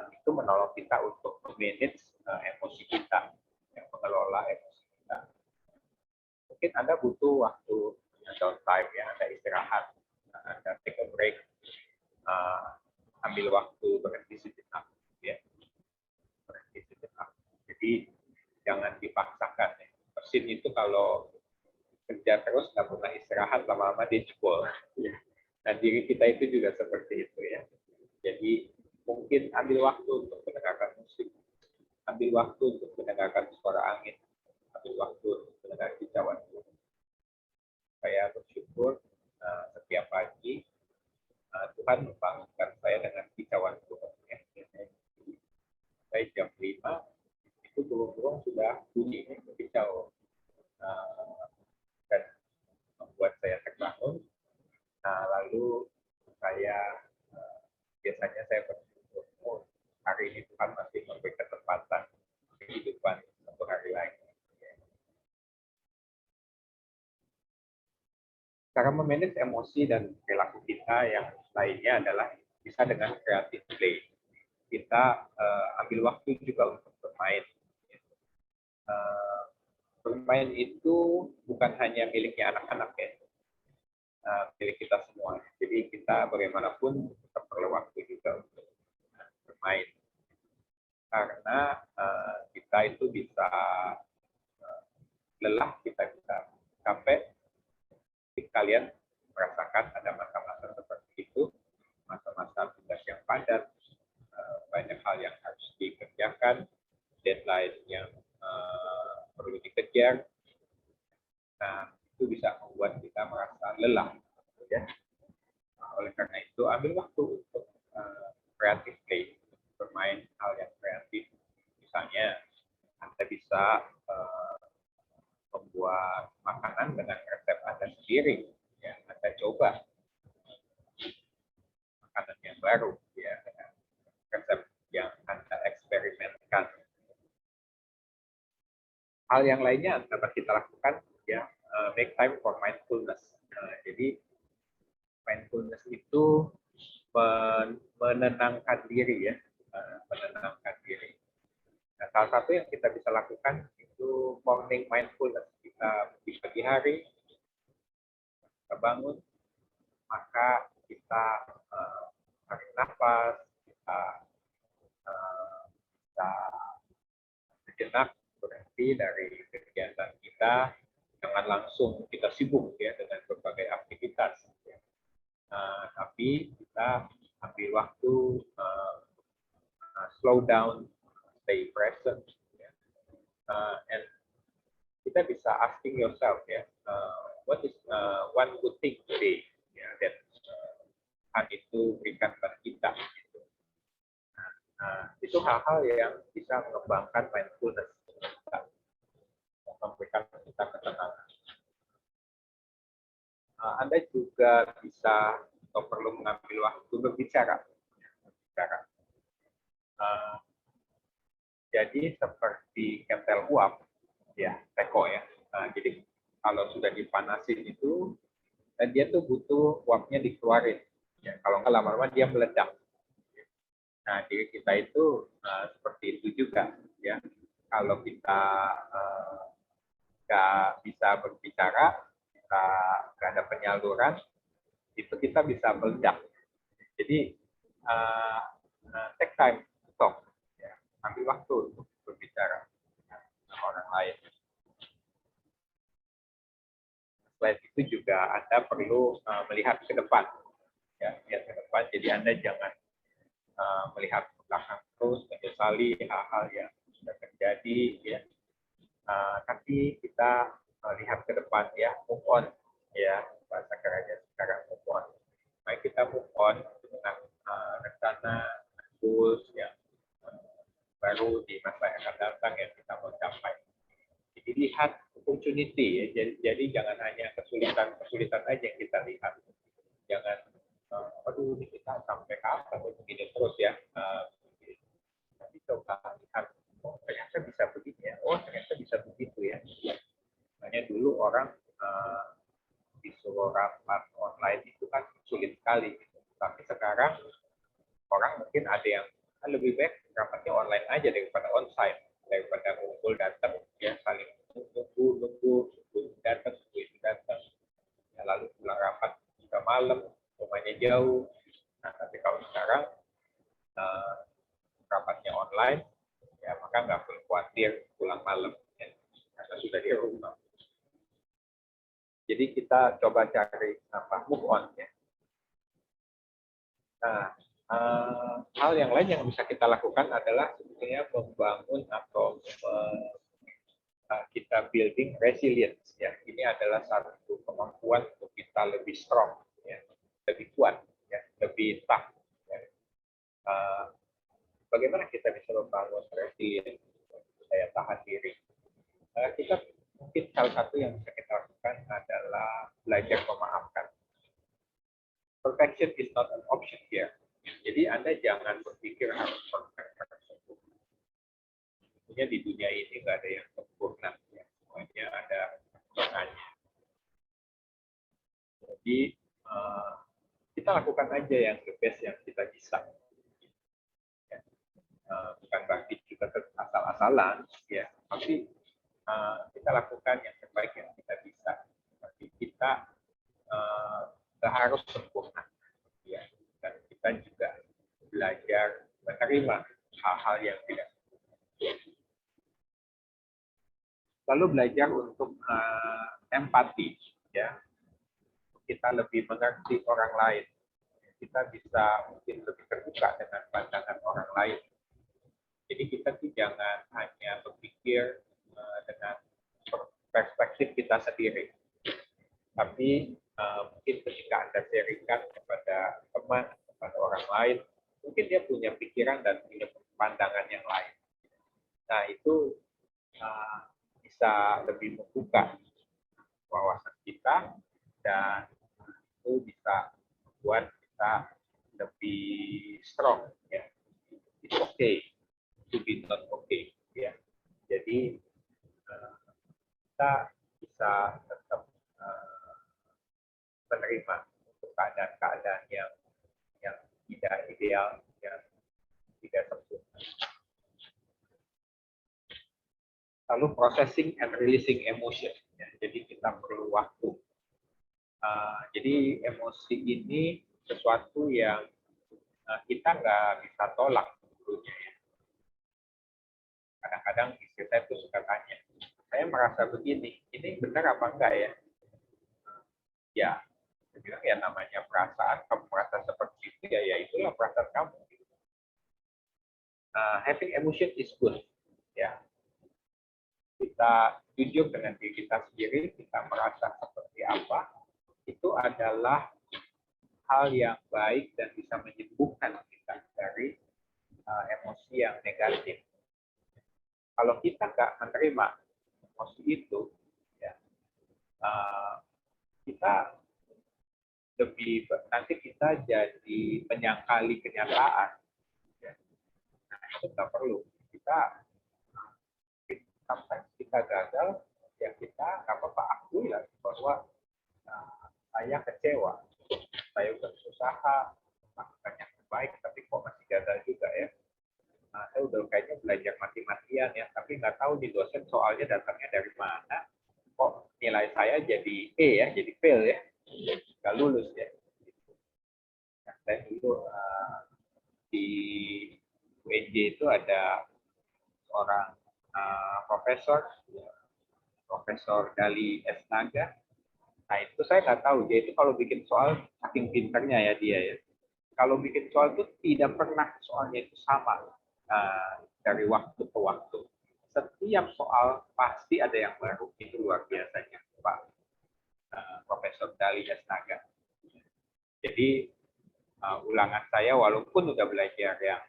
itu menolong kita untuk manage emosi kita, yang mengelola emosi kita. Mungkin Anda butuh waktu downtime, ya, Anda istirahat, Anda take a break, ambil waktu berhenti sejenak, ya. Berhenti sejenak. Jadi jangan dipaksakan. Ya. Mesin itu kalau kerja terus nggak pernah istirahat, lama-lama dia jebol. Ya. Nah, diri kita itu juga seperti itu ya. Jadi mungkin ambil waktu untuk mendengarkan musik, ambil waktu untuk mendengarkan suara angin, ambil waktu untuk mendengar kicauan Tuhan. Saya bersyukur setiap pagi Tuhan membangunkan saya dengan kicauan Tuhan. Ya. Saya jam 5 itu burung-burung sudah bunyi berkicau dan membuat saya terbangun. Nah, lalu saya biasanya saya bersyukur hari ini Tuhan masih memberi kesempatan kehidupan satu hari lagi. Cara memanage emosi dan perilaku kita yang lainnya adalah bisa dengan creative play. Kita ambil waktu juga untuk bermain. Bermain itu bukan hanya miliknya anak-anak ya, milik kita semua. Jadi kita bagaimanapun tetap perlu waktu juga untuk bermain. Karena kita itu bisa lelah, kita bisa capek. Kalian merasakan ada masa-masa seperti itu, masa-masa tugas yang padat, banyak hal yang harus dikerjakan, deadline yang perlu dikejar. Nah, itu bisa membuat kita merasa lelah. Ya. Nah, oleh karena itu, ambil waktu untuk creative play, bermain hal yang kreatif. Misalnya, Anda bisa membuat makanan dengan resep Anda sendiri. Ya, Anda coba makanan yang baru, ya, dengan resep yang Anda eksperimenkan. Hal yang lainnya dapat kita lakukan ya, make time for mindfulness. Jadi mindfulness itu menenangkan diri ya, menenangkan diri. Nah, salah satu yang kita bisa lakukan itu morning mindfulness. Kita di pagi hari kita bangun, maka kita tarik nafas, kita bisa sejenak berhenti dari kegiatan kita, jangan langsung kita sibuk ya dengan berbagai aktivitas. Tapi kita ambil waktu, slow down, stay present, ya. And kita bisa asking yourself ya, what is one good thing today ya, that Tuhan itu berikan kepada kita. Gitu. Itu hal-hal yang bisa mengembangkan mindfulness kita, memberikan kita ketenangan. Anda juga bisa atau perlu mengambil waktu berbicara. Jadi seperti ketel uap, ya, teko ya. Jadi kalau sudah dipanasin itu, dia tuh butuh uapnya dikeluarin. Ya, kalau nggak lama-lama dia meledak. Nah, diri kita itu seperti itu juga, ya. Kalau kita nggak bisa berbicara, kita nggak ada penyaluran, itu kita bisa meledak. Jadi take time to talk, ya. Ambil waktu untuk berbicara dengan orang lain. Selain itu juga Anda perlu melihat ke depan, ya, lihat ke depan. Jadi Anda jangan melihat ke belakang terus, menyesali hal-hal yang sudah terjadi, ya. Tapi kita lihat ke depan, ya, move on, ya, bahasa kerennya sekarang move on. Baik, kita move on dengan rencana, goals yang baru di masa yang akan datang yang kita mau capai. Jadi lihat opportunity, ya. Jadi jangan hanya kesulitan aja yang kita lihat. Jangan, aduh ini kita sampai kapan begini terus ya. Tapi coba lihat, oh ternyata bisa begini ya, oh ternyata bisa begitu ya. Makanya dulu orang disuruh rapat online itu kan sulit sekali. Tapi sekarang orang mungkin ada yang lebih baik rapatnya online aja daripada onsite, daripada ngumpul datang ya, saling nunggu datang ya, lalu pulang rapat juga malam, rumahnya jauh. Nah, tapi kalau sekarang rapatnya online ya, maka nggak perlu khawatir pulang malam ya, karena sudah di rumah. Jadi kita coba cari move on ya. Nah, hal yang lain yang bisa kita lakukan adalah sebetulnya membangun atau kita building resilience ya. Ini adalah satu kemampuan untuk kita lebih strong ya, lebih kuat ya, lebih tough ya. Bagaimana kita bisa membangun resilience, daya tahan diri? Kita mungkin salah satu yang bisa kita lakukan adalah belajar memaafkan. Perfection is not an option here. Jadi Anda jangan berpikir harus perfect. Tentunya di dunia ini nggak ada yang sempurna, ya. Semuanya ada kekurangannya. Jadi kita lakukan aja yang the best yang kita bisa. Ya. Bukan berarti kita asal-asalan, ya. Tapi kita lakukan yang terbaik yang kita bisa. Tapi kita nggak harus sempurna, ya. Dan kita juga belajar menerima hal-hal yang tidak sempurna. Lalu belajar untuk empati, ya. Kita lebih mengerti orang lain. Kita bisa mungkin lebih terbuka dengan pandangan orang lain. Jadi kita jangan hanya berpikir dengan perspektif kita sendiri. Tapi mungkin ketika Anda sharingkan kepada teman, kepada orang lain, mungkin dia punya pikiran dan punya pandangan yang lain. Nah, itu bisa lebih membuka wawasan kita, dan itu bisa membuat kita lebih strong. Ya. It's okay to be not okay. Ya. Jadi kita bisa tetap menerima untuk keadaan-keadaan yang tidak ideal, yang tidak sempurna. Lalu processing and releasing emotion. Ya, jadi kita perlu waktu. Jadi emosi ini sesuatu yang kita nggak bisa tolak dulunya ya. Kadang-kadang istri saya tuh suka tanya, saya merasa begini, ini benar apa enggak ya? Ya, saya bilang ya namanya perasaan, kamu merasa seperti itu ya itulah perasaan kamu. Having emotion is good, ya. Kita jujur dengan diri kita sendiri, kita merasa seperti apa, itu adalah hal yang baik dan bisa menyembuhkan kita dari emosi yang negatif. Kalau kita nggak menerima emosi itu, ya, kita lebih nanti kita jadi menyangkali kenyataan. Ya. Nah, itu nggak perlu. Kita sampai kita gagal, ya kita nggak apa-apa akui lah bahwa saya kecewa, saya udah berusaha melakukan yang terbaik, tapi kok masih gagal juga ya. Saya udah kayaknya belajar mati-matian ya, tapi nggak tahu di dosen soalnya datangnya dari mana, kok nilai saya jadi E ya, jadi fail ya, nggak lulus ya. Nah, saya dulu di UNJ itu ada seorang Profesor Dali Esnaga. Nah itu saya nggak tahu, dia itu kalau bikin soal saking pintarnya ya dia ya. Kalau bikin soal itu tidak pernah soalnya itu sama dari waktu ke waktu. Setiap soal pasti ada yang baru, itu luar biasanya Pak Profesor Dali Esnaga. Jadi ulangan saya walaupun udah belajar yang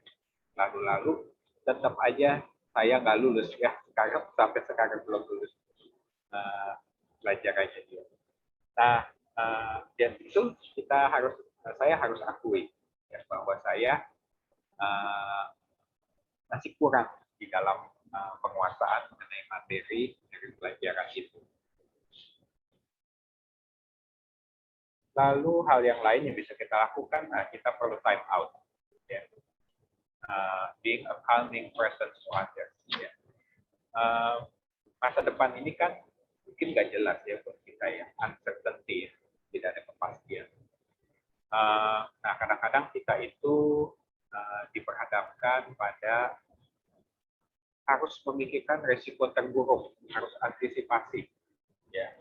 lalu-lalu, tetap aja saya nggak lulus ya. Sekarang sampai sekarang belum lulus belajar aja dia. Nah, dan itu saya harus akui ya, bahwa saya masih kurang di dalam penguasaan mengenai materi dari pelajaran itu. Lalu hal yang lain yang bisa kita lakukan, kita perlu time out. Ya. Being a calming presence to others. Ya. Masa depan ini kan mungkin nggak jelas ya buat kita ya, uncertainty, tidak ada kepastian. Nah, kadang-kadang kita itu diperhadapkan pada harus memikirkan resiko terburuk, harus antisipasi. Ya.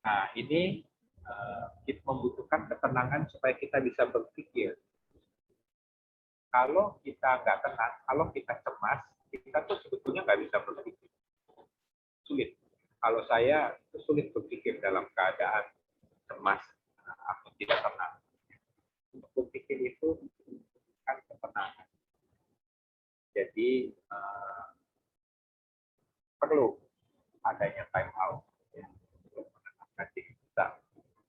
Nah, ini kita membutuhkan ketenangan supaya kita bisa berpikir. Kalau kita nggak tenang, kalau kita cemas, kita tuh sebetulnya nggak bisa berpikir. Sulit. Kalau saya sulit berpikir dalam keadaan cemas atau tidak tenang. Untuk berpikir itu bukan ketenangan. Jadi perlu adanya time out ya, untuk menenangkan diri kita,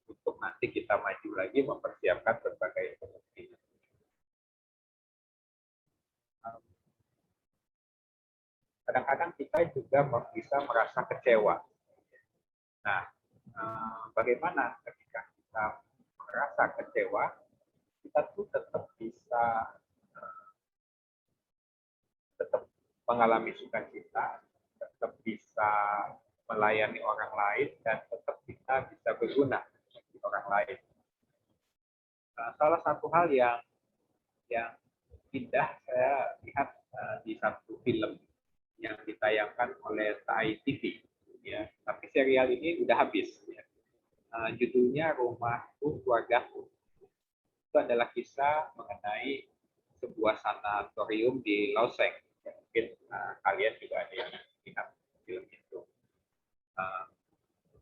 untuk nanti kita maju lagi mempersiapkan berbagai kemungkinan. Kadang-kadang kita juga bisa merasa kecewa. Nah, bagaimana ketika kita merasa kecewa, kita tuh tetap bisa tetap mengalami sukacita, tetap bisa melayani orang lain, dan tetap kita bisa berguna bagi orang lain. Salah satu hal yang indah saya lihat di satu film yang ditayangkan oleh Thai TV, ya. Tapi serial ini udah habis. Ya. Judulnya Rumahku Keluargaku. Itu adalah kisah mengenai sebuah sanatorium di Laoseng. Ya, mungkin kalian juga ada yang lihat film itu.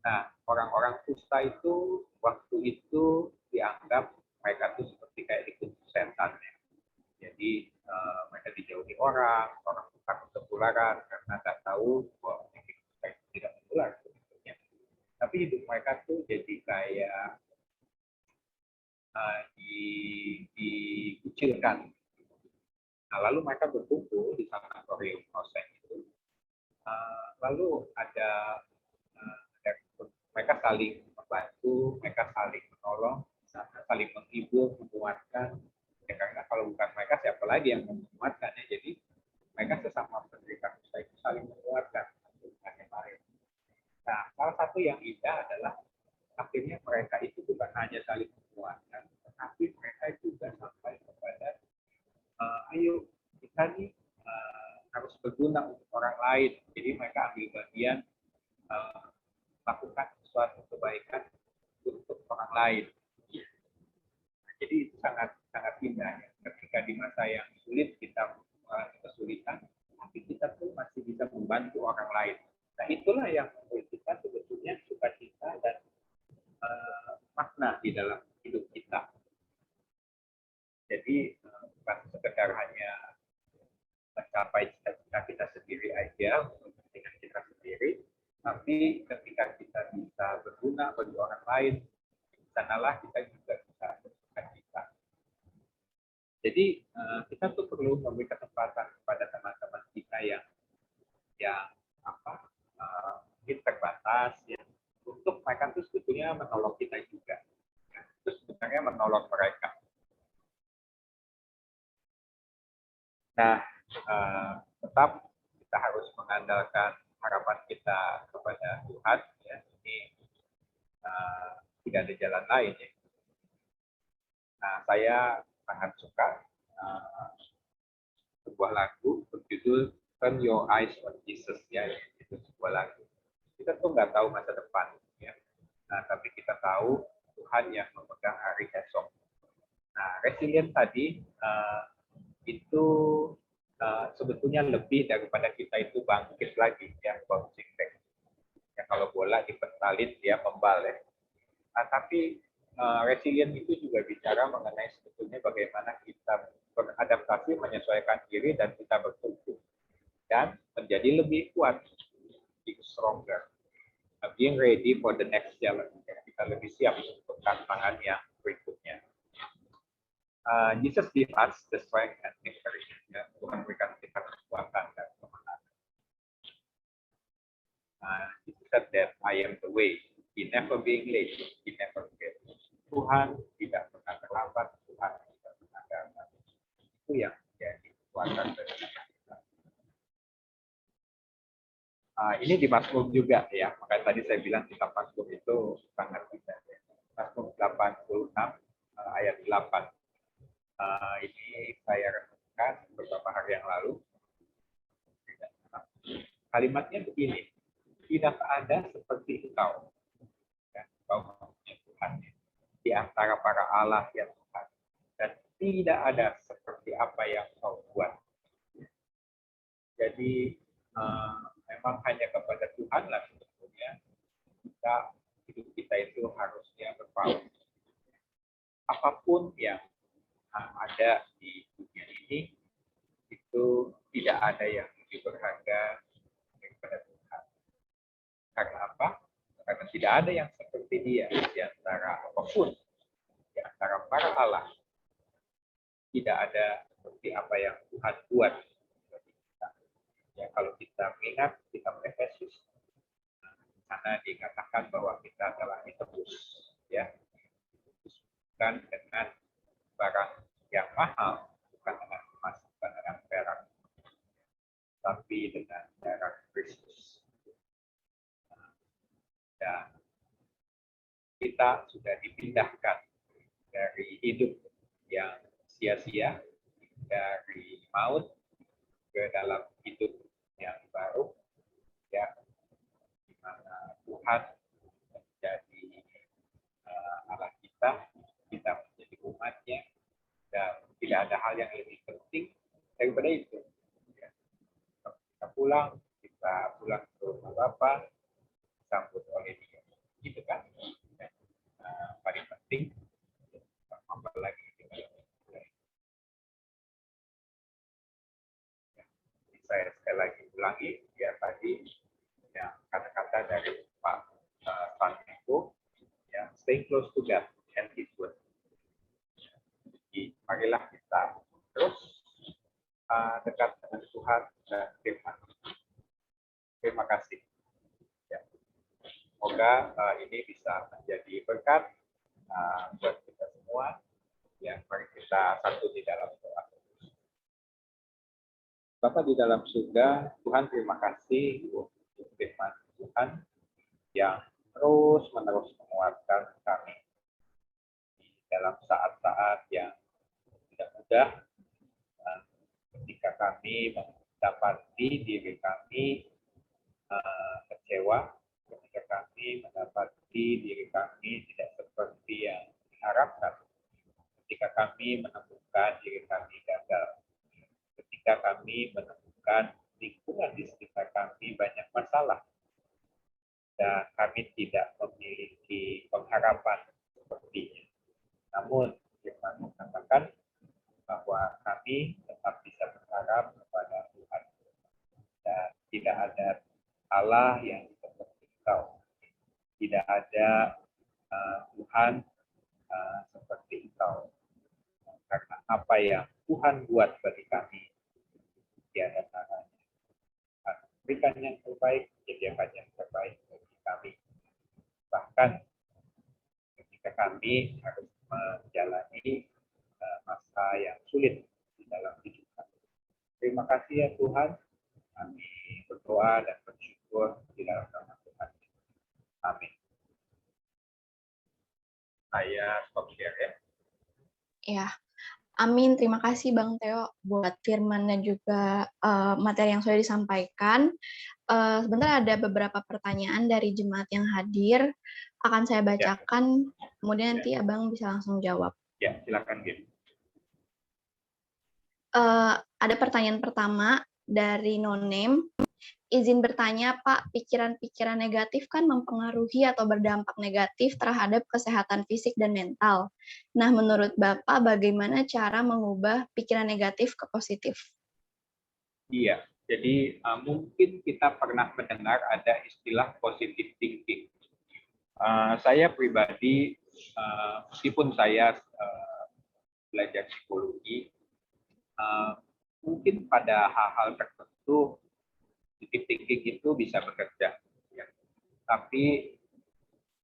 Nah, orang-orang kusta itu waktu itu dianggap mereka itu seperti kayak dikutuk setan. Ya. Jadi mereka dijauhi orang takut ketularan karena nggak tahu bahwa penyakit kusta itu tidak menular sebetulnya. Tapi hidup mereka tuh jadi kayak dikucilkan. Nah, lalu mereka berkumpul di sanatorium Laoseng itu lalu ada mereka saling membantu, mereka saling menolong, saling menghibur, menguatkan. Ya, karena kalau bukan mereka, siapa lagi yang menguatkan? Ya? Jadi mereka sesama penderita kusta itu saling menguatkan. Nah, salah satu yang indah adalah akhirnya mereka itu bukan hanya saling menguatkan, tetapi mereka juga sampai kepada ayo kita nih harus berguna untuk orang lain. Jadi mereka ambil bagian lakukan sesuatu kebaikan untuk orang lain. Nah, jadi itu sangat sangat indah ya. Ketika di masa yang sulit kita mengalami kesulitan, tapi kita tuh masih bisa membantu orang lain. Nah itulah yang menurut kita sebetulnya sukacita dan makna di dalam hidup kita. Jadi bukan sekedar hanya mencapai cita-cita kita sendiri aja, untuk kepentingan kita sendiri, tapi ketika kita bisa berguna bagi orang lain, sanalah kita juga bisa bersuka-cita. Jadi kita tuh perlu memberi kesempatan kepada teman-teman kita yang mungkin terbatas ya, untuk mereka tuh sebetulnya menolong kita juga. Terus sebenarnya menolong mereka. Nah, tetap kita harus mengandalkan harapan kita kepada Tuhan. Ya. Ini tidak ada jalan lain. Ya. Nah, saya sangat suka sebuah lagu berjudul Turn Your Eyes on Jesus. Ya, itu sebuah lagu. Kita tuh nggak tahu masa depan. Ya. Nah, tapi kita tahu Tuhan yang memegang hari esok. Nah, resilient tadi itu sebetulnya lebih daripada kita itu bangkit lagi, ya, bouncing back. Ya, kalau bola dipentalin dia membal ya. Nah, tapi resilient itu juga bicara mengenai sebetulnya bagaimana kita beradaptasi, menyesuaikan diri dan kita bertumbuh dan menjadi lebih kuat, lebih stronger, being ready for the next challenge. Ya, kita lebih siap untuk tantangan yang berikutnya. Jesus give us the strength and encouragement. Ya. Tuhan berikan kita kekuatan dan kemenangan. Jesus said that I am the way. He never being late. He never fail. Tuhan tidak pernah terlambat. Tuhan tidak pernah gagal. Itu yang menjadi kekuatan dari kita. Ini di Mazmur juga ya. Makanya tadi saya bilang kitab Mazmur itu sangat indah. Ya. Mazmur 86 ayat 8. Ini saya renungkan beberapa hari yang lalu. Kalimatnya begini, tidak ada seperti engkau, ya, engkau maksudnya Tuhan, di antara para Allah yang Tuhan, dan tidak ada seperti apa yang engkau buat. Jadi memang hanya kepada Tuhan lah sebetulnya hidup kita itu harusnya berpaut. Apapun yang ada di dunia ini itu tidak ada yang lebih berharga daripada Tuhan. Karena apa? Karena tidak ada yang seperti Dia di antara apapun, di antara para Allah. Tidak ada seperti apa yang Tuhan buat. Ya, kalau kita mengingat kitab Efesus, sana dikatakan bahwa kita telah ditebus, ya, bukan dengan barang yang mahal, bukan dengan emas, bukan dengan perak, tapi dengan darah Kristus. Dan kita sudah dipindahkan dari hidup yang sia-sia, dari maut ke dalam hidup yang baru, ya, di mana Tuhan menjadi Allah kita menjadi umatnya, dan tidak ada hal yang lebih penting daripada itu. Ya. Kita pulang ke rumah Bapa, disambut oleh Dia. Gitu kan? Ya. Paling penting, apalagi ya. Saya sekali lagi ulangi, ya tadi ya, kata-kata dari Pak Santiago, ya, stay close to God and His word. Jadi, marilah kita terus dekat dengan Tuhan dan firman. Terima kasih. semoga ini bisa menjadi berkat buat kita semua. Ya, mari kita satu di dalam doa. Bapa di dalam surga, Tuhan terima kasih untuk firman Tuhan yang terus-menerus menguatkan kami di dalam saat-saat yang tidak mudah, ketika kami mendapati diri kami kecewa, ketika kami mendapati diri kami tidak seperti yang diharapkan, ketika kami menemukan diri kami gagal, ketika kami menemukan lingkungan di sekitar kami banyak masalah, dan kami tidak memiliki pengharapan sepertinya. Namun, firman mengatakan bahwa kami tetap bisa berharap kepada Tuhan. Dan tidak ada Allah yang seperti Engkau. Tidak ada Tuhan seperti Engkau. Karena apa yang Tuhan buat bagi kami, tiada taranya. Berikan yang terbaik, sediakan yang terbaik bagi kami. Bahkan ketika kami harus menjalani masa yang sulit di dalam hidup kami. Terima kasih ya Tuhan. Kami berdoa dan bersyukur di dalam nama Tuhan. Amin. Saya stop share ya. Ya, amin. Terima kasih Bang Teo buat firman dan juga materi yang sudah disampaikan. Sebentar ada beberapa pertanyaan dari jemaat yang hadir. Akan saya bacakan, kemudian nanti Abang bisa langsung jawab. Ya, silakan Gim. Ada pertanyaan pertama dari No Name. Izin bertanya, Pak, pikiran-pikiran negatif kan mempengaruhi atau berdampak negatif terhadap kesehatan fisik dan mental. Nah, menurut Bapak, bagaimana cara mengubah pikiran negatif ke positif? Iya, jadi mungkin kita pernah mendengar ada istilah positive thinking. Saya pribadi, meskipun saya belajar psikologi, mungkin pada hal-hal tertentu positive thinking itu bisa bekerja, ya. Tapi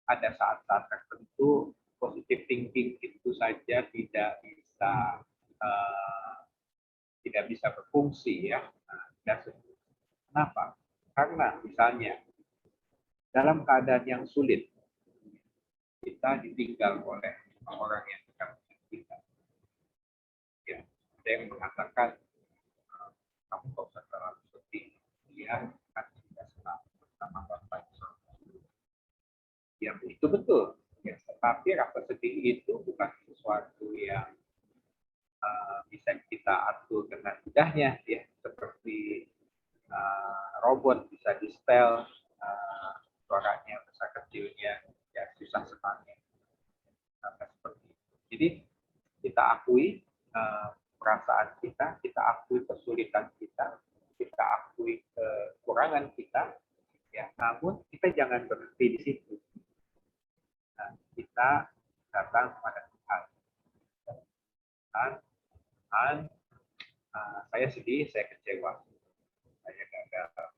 ada saat-saat tertentu positive thinking itu saja tidak bisa berfungsi, ya. Kenapa? Karena misalnya dalam keadaan yang sulit kita ditinggal oleh orang yang dekat dengan kita. Ya, ada yang mengatakan kamu kok usah terlalu sedih, dia kan tidak selalu bersama Bapak. Ya, itu betul. Ya, tetapi rasa sedih itu bukan sesuatu yang bisa kita atur dengan mudahnya, ya, seperti robot bisa di setel, suaranya besar kecilnya, ya susah sekali. Seperti itu. Jadi kita akui perasaan kita akui kesulitan kita akui kekurangan kita, ya. Namun kita jangan berhenti di situ. Nah, kita datang kepada Tuhan. Tuhan, saya sedih, saya kecewa, saya gagal.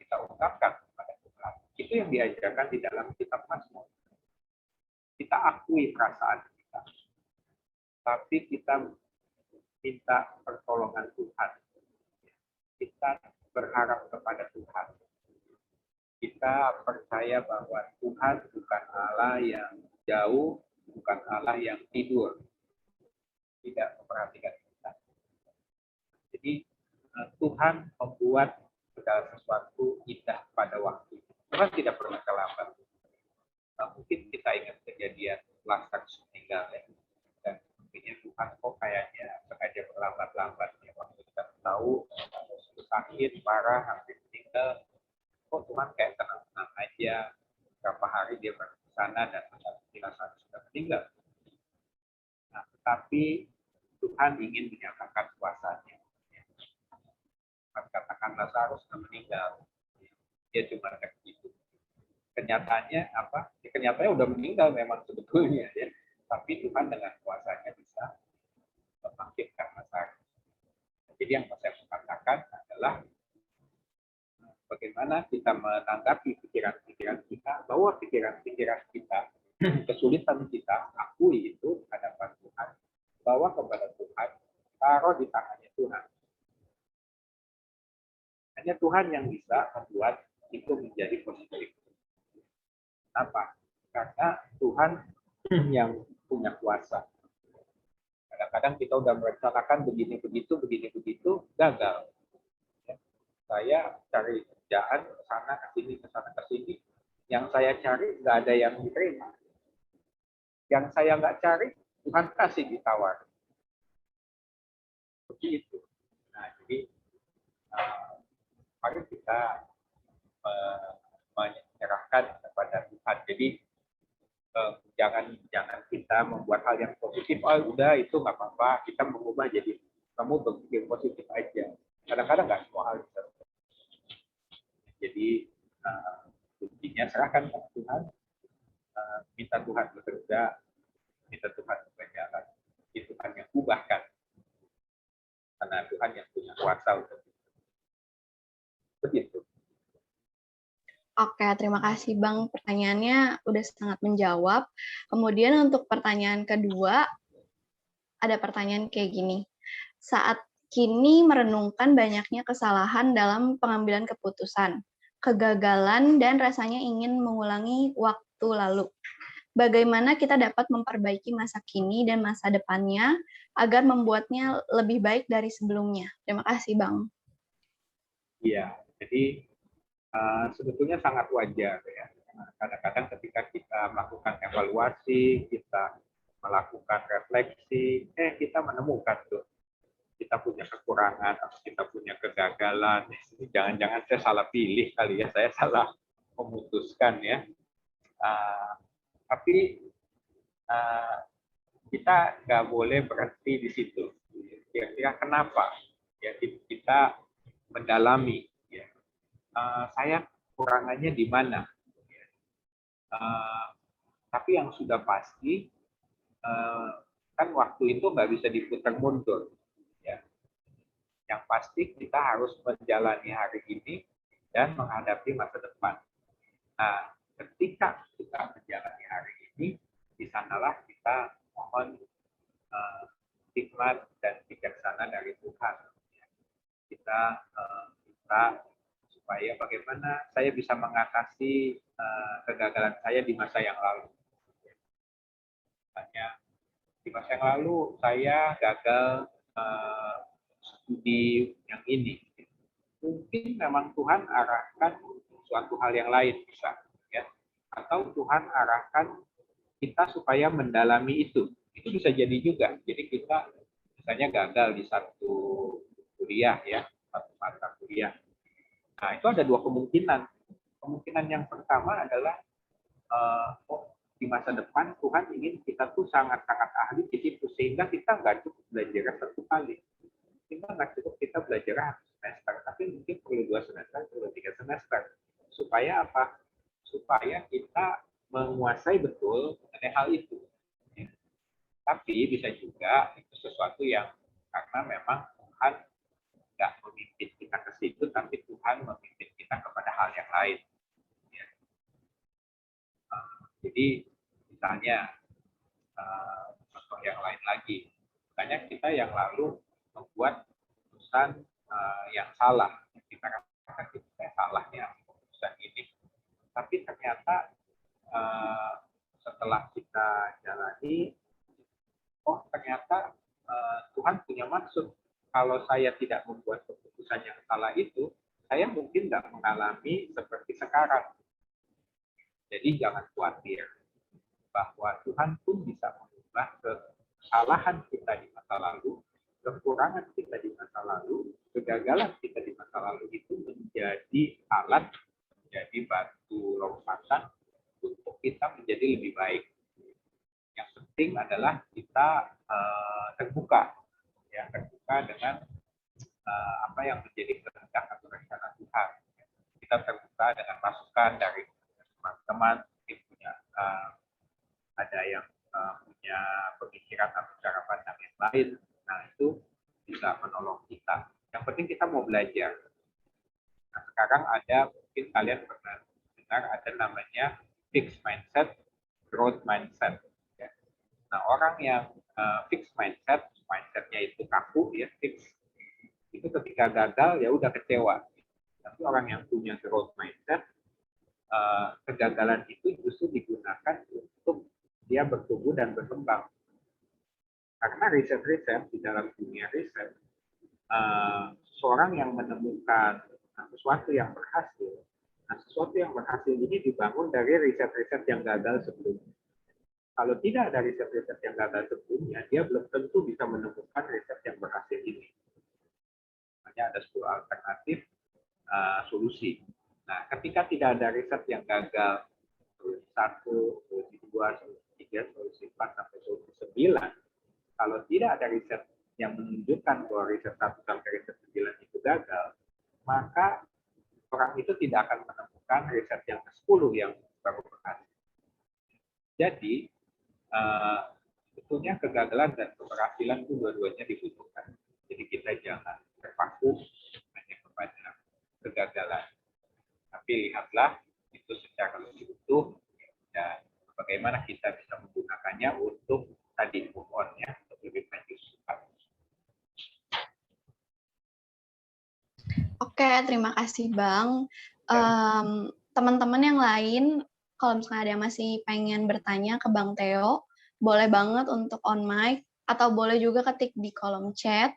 Kita ungkapkan kepada Tuhan. Itu yang diajarkan di dalam kitab Mazmur. Kita akui perasaan kita, tapi kita minta pertolongan Tuhan. Kita berharap kepada Tuhan. Kita percaya bahwa Tuhan bukan Allah yang jauh, bukan Allah yang tidur, tidak memperhatikan kita. Jadi Tuhan membuat segala sesuatu indah pada waktu. Tuhan tidak pernah terlambat. Mungkin kita ingat kejadian Lazarus meninggal, ya. Dan mungkinnya Tuhan kok kayaknya sengaja berlambat-lambat, ya. Waktu kita tahu sakit parah hampir meninggal, kok Tuhan kayak tenang-tenang aja. Berapa hari dia pergi ke sana dan Lazarus sudah meninggal. Nah, tetapi Tuhan ingin menyatakan kuasanya. Katakan Lazarus sudah meninggal, dia cuma tertidur. Kenyataannya apa? Kenyataannya udah meninggal memang sebetulnya, ya. Tapi Tuhan dengan kuasanya bisa membangkitkan Lazarus. Jadi yang saya katakan adalah bagaimana kita menanggapi pikiran-pikiran kita bawa pikiran-pikiran kita, kesulitan kita, akui itu hadapan Tuhan, bawa kepada Tuhan, taruh di tangannya Tuhan. Hanya Tuhan yang bisa membuat itu menjadi positif. Kenapa? Karena Tuhan yang punya kuasa. Kadang-kadang kita udah merencanakan begini begitu, gagal. Saya cari kerjaan ke sana ke sini. Yang saya cari nggak ada yang diterima. Yang saya nggak cari, Tuhan kasih ditawar. Seperti itu. Nah, jadi mari kita menyerahkan kepada Tuhan. Jadi jangan kita membuat hal yang positif. Oh, udah itu nggak apa-apa. Kita mengubah jadi kamu berpikir positif aja. Kadang-kadang nggak semua hal bisa. Jadi kuncinya serahkan ke Tuhan, minta Tuhan bekerja, minta Tuhan berjalan. Itu Tuhan yang ubahkan. Karena Tuhan yang punya kuasa untuk itu. Begitu. Oke, terima kasih Bang. Pertanyaannya udah sangat menjawab. Kemudian untuk pertanyaan kedua, ada pertanyaan kayak gini. Saat kini merenungkan banyaknya kesalahan dalam pengambilan keputusan, kegagalan, dan rasanya ingin mengulangi waktu lalu. Bagaimana kita dapat memperbaiki masa kini dan masa depannya agar membuatnya lebih baik dari sebelumnya? Terima kasih, Bang. Iya, jadi sebetulnya sangat wajar ya. Kadang-kadang ketika kita melakukan evaluasi, kita melakukan refleksi, kita menemukan tuh kita punya kekurangan atau kita punya kegagalan. Jangan-jangan saya salah pilih kali ya, saya salah memutuskan ya. Tapi kita nggak boleh berhenti di situ. Kira-kira kenapa? Ya kita mendalami. Ya. Saya kekurangannya di mana? Tapi yang sudah pasti kan waktu itu nggak bisa diputar mundur. Ya. Yang pasti kita harus menjalani hari ini dan menghadapi masa depan. Nah, ketika kita menjalani hari ini, di sanalah kita mohon hikmat dan bijaksana dari Tuhan. Kita minta supaya bagaimana saya bisa mengatasi kegagalan saya di masa yang lalu. Misalnya, di masa yang lalu saya gagal studi yang ini. Mungkin memang Tuhan arahkan suatu hal yang lain bisa, ya. Atau Tuhan arahkan kita supaya mendalami itu. Itu bisa jadi juga. Jadi kita misalnya gagal di satu kuliah ya, satu mata kuliah. Nah, itu ada dua kemungkinan. Kemungkinan yang pertama adalah di masa depan Tuhan ingin kita tuh sangat-sangat ahli di situ sehingga kita nggak cukup belajar satu kali. Kita nggak cukup kita belajar semester, tapi mungkin perlu 2 semester, perlu 3 semester. Supaya apa? Supaya kita menguasai betul mengenai hal itu. Ya. Tapi bisa juga itu sesuatu yang karena memang Tuhan nggak memimpin kita ke situ, tapi Tuhan memimpin kita kepada hal yang lain. Ya. Jadi misalnya contoh yang lain lagi, misalnya kita yang lalu membuat keputusan yang salah, kita katakan kita salahnya keputusan ini, tapi ternyata setelah kita jalani, oh ternyata Tuhan punya maksud. Kalau saya tidak membuat keputusan yang salah itu, saya mungkin nggak mengalami seperti sekarang. Jadi jangan khawatir bahwa Tuhan pun bisa mengubah kesalahan kita di masa lalu, kekurangan kita di masa lalu, kegagalan kita di masa lalu itu menjadi alat, menjadi batu lompatan untuk kita menjadi lebih baik. Yang penting adalah kita terbuka, ya terbuka dengan apa yang menjadi kehendak atau rencana Tuhan. Kita terbuka dengan masukan dari teman-teman, mungkin punya ada yang punya pemikiran atau cara pandang yang lain. Nah itu bisa menolong kita. Yang penting kita mau belajar. Nah sekarang ada, mungkin kalian pernah dengar ada namanya fixed mindset, growth mindset. Ya. Nah, orang yang fixed mindset, mindsetnya itu kaku, ya fix, itu ketika gagal ya udah kecewa. Tapi orang yang punya growth mindset, kegagalan itu justru digunakan untuk dia bertumbuh dan berkembang. Karena riset-riset di dalam dunia riset, seorang yang menemukan sesuatu yang berhasil, sesuatu yang berhasil ini dibangun dari riset-riset yang gagal sebelumnya. Kalau tidak ada riset-riset yang gagal sebelumnya, dia belum tentu bisa menemukan riset yang berhasil ini. Hanya ada 10 alternatif solusi. Nah, ketika tidak ada riset yang gagal, solusi 1, solusi 2, solusi 3, solusi 4, sampai solusi 9, kalau tidak ada riset yang menunjukkan bahwa riset 1 sampai riset 9 itu gagal, maka orang itu tidak akan menemukan riset yang ke-10 yang baru berhasil. Jadi, sebetulnya kegagalan dan keberhasilan itu dua-duanya dibutuhkan. Jadi kita jangan terpaku hanya kepada kegagalan. Tapi lihatlah itu secara lebih utuh dan bagaimana kita bisa menggunakannya untuk tadi move on-nya untuk lebih maju. Oke, terima kasih Bang. Teman-teman yang lain, kalau misalnya ada yang masih pengen bertanya ke Bang Theo, boleh banget untuk on mic, atau boleh juga ketik di kolom chat.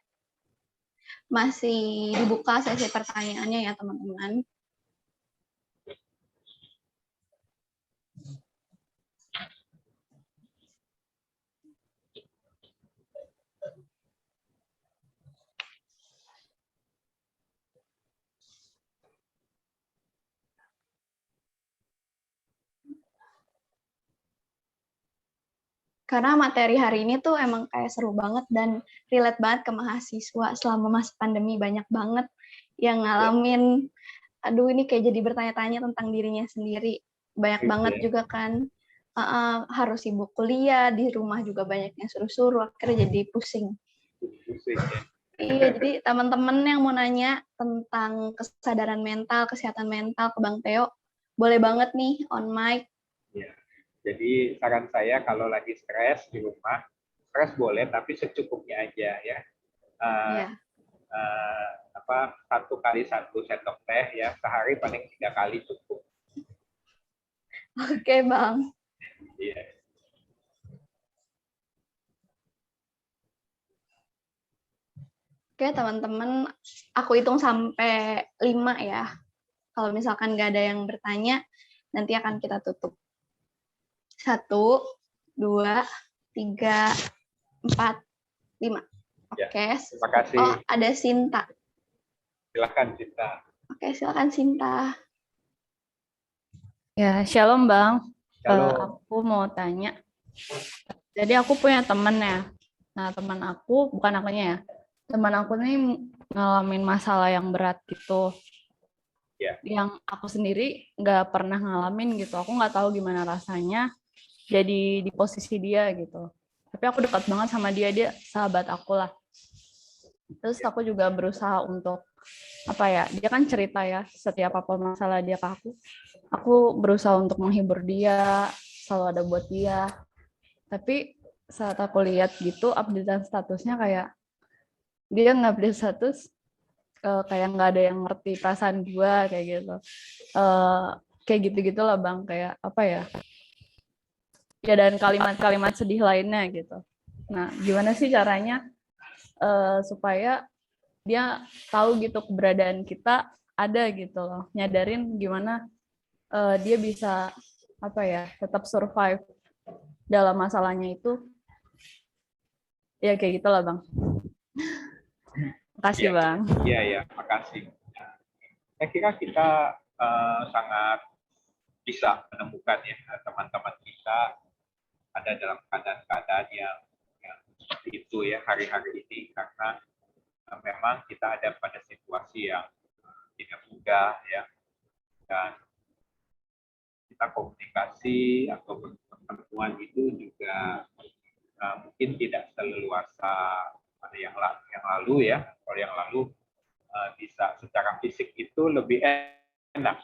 Masih dibuka sesi pertanyaannya ya teman-teman. Karena materi hari ini tuh emang kayak seru banget dan relate banget ke mahasiswa selama masa pandemi. Banyak banget yang ngalamin, aduh ini kayak jadi bertanya-tanya tentang dirinya sendiri. Banyak banget juga kan harus sibuk kuliah, di rumah juga banyak yang suruh-suruh, akhirnya jadi pusing. Iya, jadi teman-teman yang mau nanya tentang kesadaran mental, kesehatan mental ke Bang Theo, boleh banget nih on mic. Ya. Jadi saran saya kalau lagi stres di rumah, stres boleh tapi secukupnya aja ya. 1 kali 1 sendok teh ya, sehari paling 3 kali cukup. Oke, Bang. Iya. Oke, teman-teman, aku hitung sampai 5 ya. Kalau misalkan nggak ada yang bertanya, nanti akan kita tutup. 1, 2, 3, 4, 5. Ya, oke. Terima kasih. Oh, ada Sinta. Silakan Sinta. Oke, silakan Sinta. Ya, shalom Bang. Shalom. Aku mau tanya. Jadi aku punya temen ya. Nah, teman aku, bukan akunya ya. Teman aku nih ngalamin masalah yang berat gitu. Ya. Yang aku sendiri nggak pernah ngalamin gitu. Aku nggak tahu gimana rasanya jadi di posisi dia gitu. Tapi aku dekat banget sama dia, dia sahabat aku lah. Terus aku juga berusaha untuk dia kan cerita ya setiap apa masalah dia ke aku berusaha untuk menghibur dia, selalu ada buat dia. Tapi saat aku lihat gitu update statusnya kayak dia nge-update status kayak nggak ada yang ngerti perasaan gua kayak gitu, kayak gitu lah Bang, kayak ya dan kalimat-kalimat sedih lainnya gitu. Nah, gimana sih caranya supaya dia tahu gitu keberadaan kita ada gitu loh, nyadarin gimana dia bisa tetap survive dalam masalahnya itu, ya kayak gitulah Bang. Makasih Bang. Iya, makasih. Saya kira kita sangat bisa menemukan ya teman-teman kita ada dalam keadaan yang seperti itu ya hari-hari ini, karena memang kita ada pada situasi yang tidak mudah ya, dan kita komunikasi atau pertemuan itu juga mungkin tidak seleluasa pada yang lalu ya. Kalau yang lalu bisa secara fisik itu lebih enak.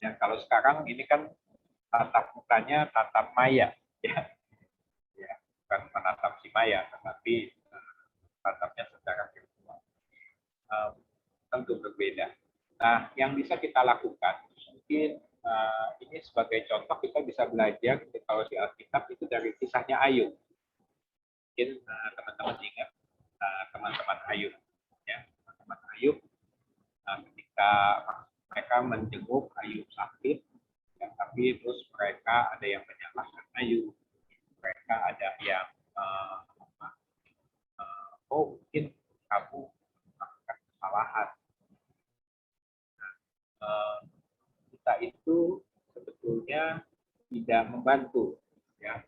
Ya, kalau sekarang ini kan tatap mukanya tatap maya, ya, ya, bukan menatap si maya, tetapi tatapnya secara virtual. Tentu berbeda. Nah, yang bisa kita lakukan, mungkin ini sebagai contoh kita bisa belajar kalau di Alkitab itu dari kisahnya Ayub. Mungkin teman-teman ingat teman-teman Ayub, ya, teman-teman Ayub ketika mereka menjenguk Ayub sakit, ya, tapi terus mereka ada yang menyalahkan Ayub, mereka ada yang oh mungkin kamu melakukan kesalahan. Kita itu sebetulnya tidak membantu, ya,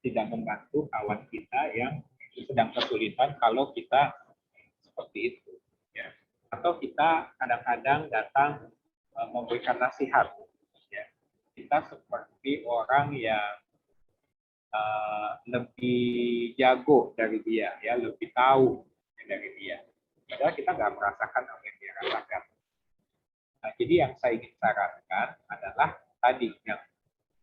tidak membantu kawan kita yang sedang kesulitan kalau kita seperti itu, ya. Atau kita kadang-kadang datang memberikan nasihat, ya. Kita seperti orang yang lebih jago dari dia, ya, lebih tahu dari dia. Padahal kita nggak merasakan apa yang dia rasakan. Nah, jadi yang saya ingin sarankan adalah tadi yang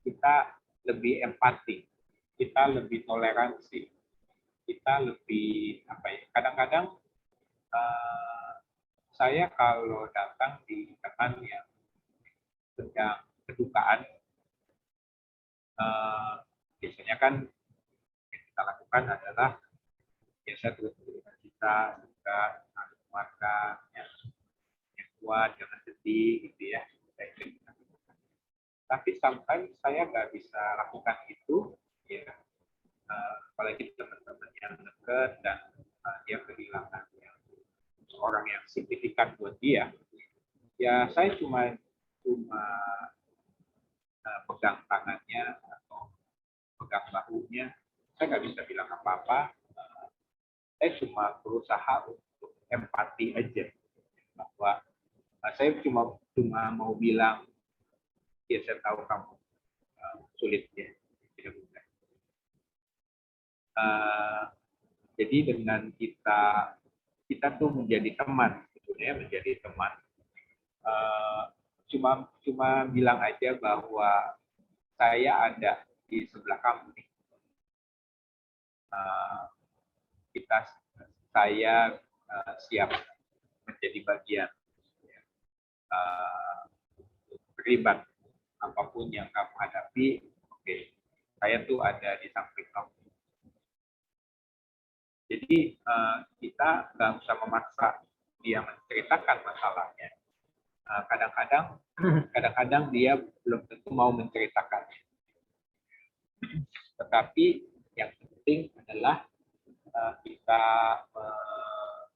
kita lebih empati, kita lebih toleransi, kita lebih apa ya? Kadang-kadang saya kalau datang di teman yang sedang kedukaan, biasanya kan yang kita lakukan adalah biasa terus kita juga harus keluarga yang kuat, jangan sedih, gitu ya. Tapi sampai saya nggak bisa lakukan itu, ya, apalagi teman-teman yang dekat dan dia kehilangan seorang yang signifikan buat dia, ya saya cuma pegang tangannya atau pegang bahunya, saya nggak bisa bilang apa-apa, saya cuma berusaha untuk empati aja, bahwa saya cuma mau bilang, ya saya tahu kamu sulit ya, tidak mudah. Jadi dengan kita tuh menjadi teman, sebetulnya menjadi teman. Cuma bilang aja bahwa saya ada di sebelah kamu nih. Saya siap menjadi bagian. Terlibat apapun yang kamu hadapi, oke, saya tuh ada di samping kamu. Jadi kita nggak usah memaksa dia menceritakan masalahnya. Kadang-kadang dia belum tentu mau menceritakannya. Tetapi yang penting adalah kita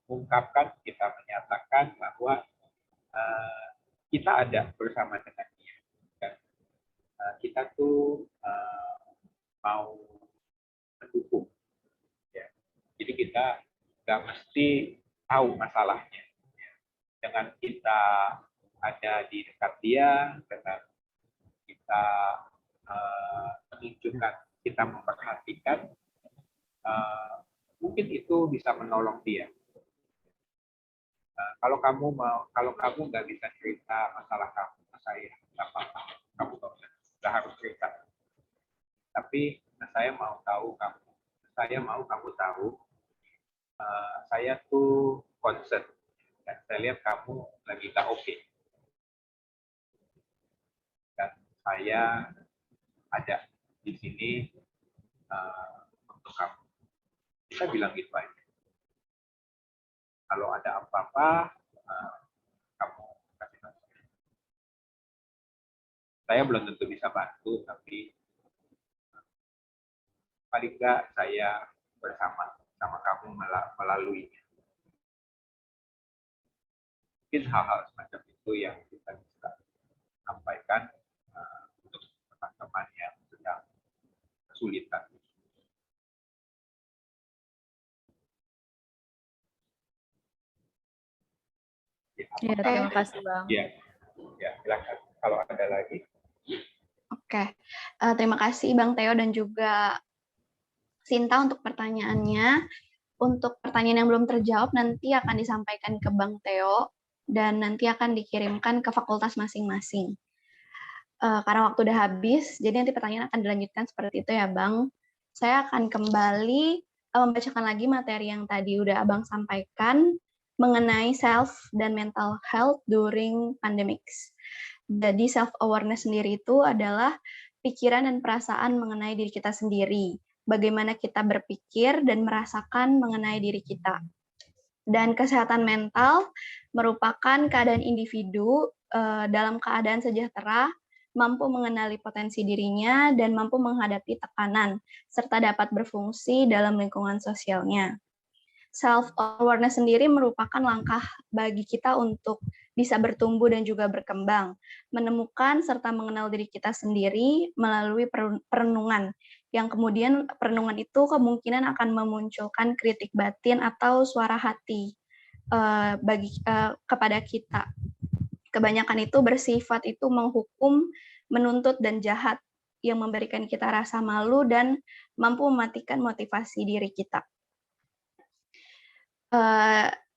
mengungkapkan, kita menyatakan bahwa kita ada bersama dengan dia. Dan kita tuh mau mendukung. Ya. Jadi kita nggak mesti tahu masalahnya. Ya. Dengan kita ada di dekat dia, dengan kita menunjukkan, kita memperhatikan, mungkin itu bisa menolong dia. Kalau kamu nggak bisa cerita masalah kamu ke saya, nggak apa-apa, kamu nggak harus cerita. Tapi saya mau tahu kamu tahu, saya tuh concern dan saya lihat kamu lagi nggak oke. Dan saya ada di sini untuk kamu. Kita bilang gitu aja. Kalau ada apa-apa, kamu kasih tahu. Saya belum tentu bisa bantu, tapi paling nggak saya bersama kamu melaluinya. Mungkin hal-hal semacam itu yang kita bisa sampaikan untuk teman-teman yang sedang kesulitan. Ya, terima kasih Bang. Ya, silakan. Kalau ada lagi. Oke, terima kasih Bang Theo dan juga Sinta untuk pertanyaannya. Untuk pertanyaan yang belum terjawab nanti akan disampaikan ke Bang Theo dan nanti akan dikirimkan ke fakultas masing-masing. Karena waktu udah habis, jadi nanti pertanyaan akan dilanjutkan seperti itu ya, Bang. Saya akan kembali membacakan lagi materi yang tadi udah Abang sampaikan mengenai self dan mental health during pandemics. Jadi self-awareness sendiri itu adalah pikiran dan perasaan mengenai diri kita sendiri. Bagaimana kita berpikir dan merasakan mengenai diri kita. Dan kesehatan mental merupakan keadaan individu dalam keadaan sejahtera, mampu mengenali potensi dirinya, dan mampu menghadapi tekanan, serta dapat berfungsi dalam lingkungan sosialnya. Self-awareness sendiri merupakan langkah bagi kita untuk bisa bertumbuh dan juga berkembang, menemukan serta mengenal diri kita sendiri melalui perenungan, yang kemudian perenungan itu kemungkinan akan memunculkan kritik batin atau suara hati kepada kita. Kebanyakan itu bersifat itu menghukum, menuntut, dan jahat, yang memberikan kita rasa malu dan mampu mematikan motivasi diri kita.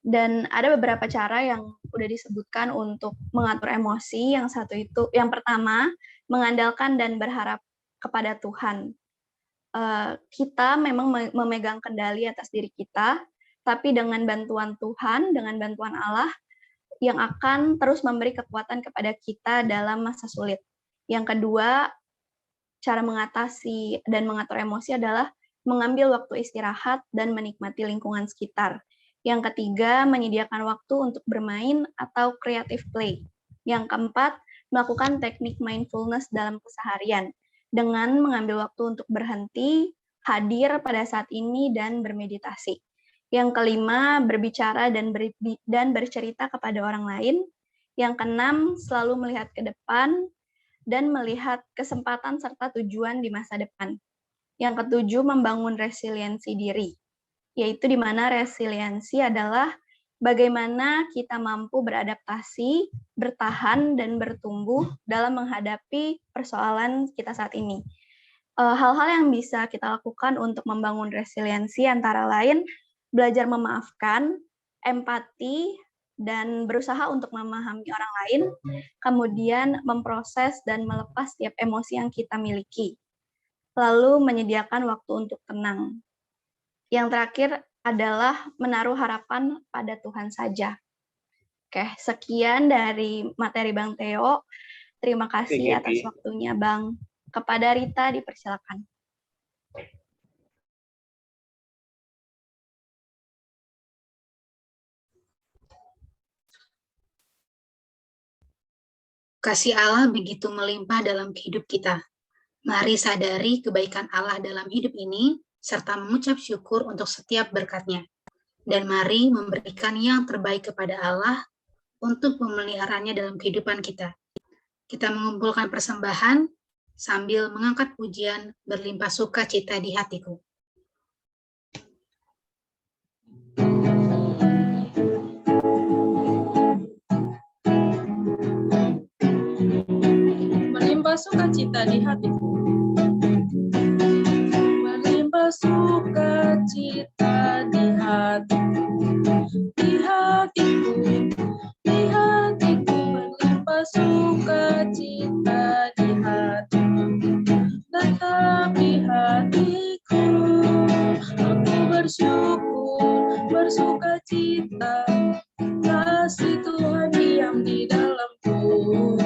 Dan ada beberapa cara yang udah disebutkan untuk mengatur emosi. Yang pertama, mengandalkan dan berharap kepada Tuhan. Kita memang memegang kendali atas diri kita, tapi dengan bantuan Tuhan, dengan bantuan Allah, yang akan terus memberi kekuatan kepada kita dalam masa sulit. Yang kedua, cara mengatasi dan mengatur emosi adalah mengambil waktu istirahat dan menikmati lingkungan sekitar. Yang ketiga, menyediakan waktu untuk bermain atau creative play. Yang keempat, melakukan teknik mindfulness dalam keseharian dengan mengambil waktu untuk berhenti, hadir pada saat ini, dan bermeditasi. Yang kelima, berbicara dan bercerita kepada orang lain. Yang keenam, selalu melihat ke depan dan melihat kesempatan serta tujuan di masa depan. Yang ketujuh, membangun resiliensi diri, yaitu di mana resiliensi adalah bagaimana kita mampu beradaptasi, bertahan, dan bertumbuh dalam menghadapi persoalan kita saat ini. Hal-hal yang bisa kita lakukan untuk membangun resiliensi antara lain belajar memaafkan, empati, dan berusaha untuk memahami orang lain, kemudian memproses dan melepas setiap emosi yang kita miliki, lalu menyediakan waktu untuk tenang. Yang terakhir adalah menaruh harapan pada Tuhan saja. Oke, sekian dari materi Bang Theo. Terima kasih atas waktunya, Bang. Kepada Rita, dipersilakan. Kasih Allah begitu melimpah dalam hidup kita. Mari sadari kebaikan Allah dalam hidup ini, serta mengucap syukur untuk setiap berkat-Nya. Dan mari memberikan yang terbaik kepada Allah untuk memeliharanya dalam kehidupan kita. Kita mengumpulkan persembahan sambil mengangkat pujian berlimpah sukacita di hatiku. Melimpah sukacita di hatiku. Melimpah sukacita di hatiku. Di hatiku, di hatiku. Melimpah sukacita di hatiku. Tetap di hatiku. Aku bersyukur, bersukacita. Kasih Tuhan diam di dalamku.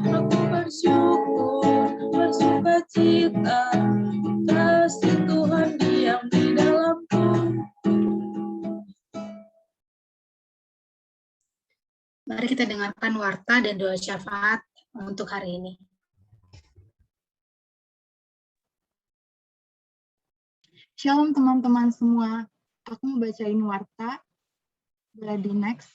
Aku bersyukur, bersukacita. Kasih Tuhan diam di dalamku. Mari kita dengarkan warta dan doa syafaat untuk hari ini. Shalom teman-teman semua. Aku mau bacain warta. Boleh di next.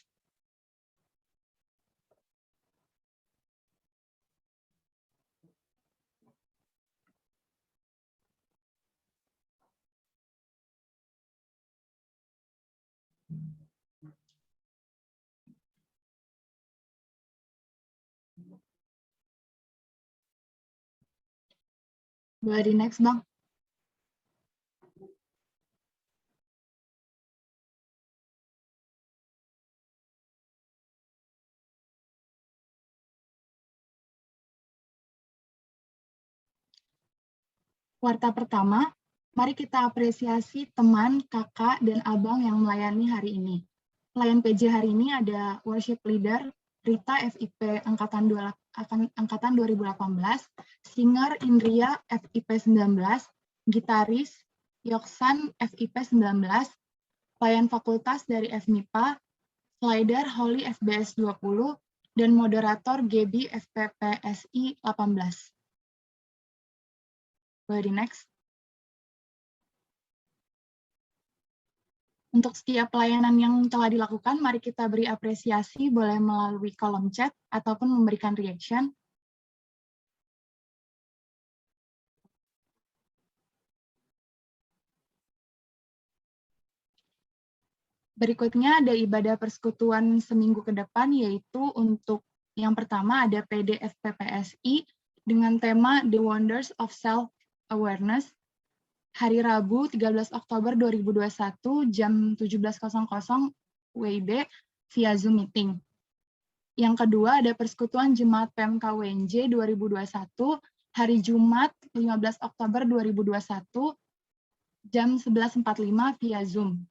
Boleh di next, Bang. Warta pertama, mari kita apresiasi teman, kakak, dan abang yang melayani hari ini. Pelayan PJ hari ini ada Worship Leader Rita FIP Angkatan 2018, Singer Indria FIP 19, Gitaris Yoksan FIP 19, Pelayan Fakultas dari FMIPA, Slider Holly FBS 20, dan Moderator Gebi FPPSI 18. Boleh di next. Untuk setiap pelayanan yang telah dilakukan, mari kita beri apresiasi, boleh melalui kolom chat ataupun memberikan reaction. Berikutnya ada ibadah persekutuan seminggu ke depan, yaitu untuk yang pertama ada PDFPPSI dengan tema The Wonders of Self-Awareness, hari Rabu 13 Oktober 2021 jam 17.00 WIB via Zoom meeting. Yang kedua ada Persekutuan Jemaat PMK UNJ 2021 hari Jumat 15 Oktober 2021 jam 11.45 via Zoom.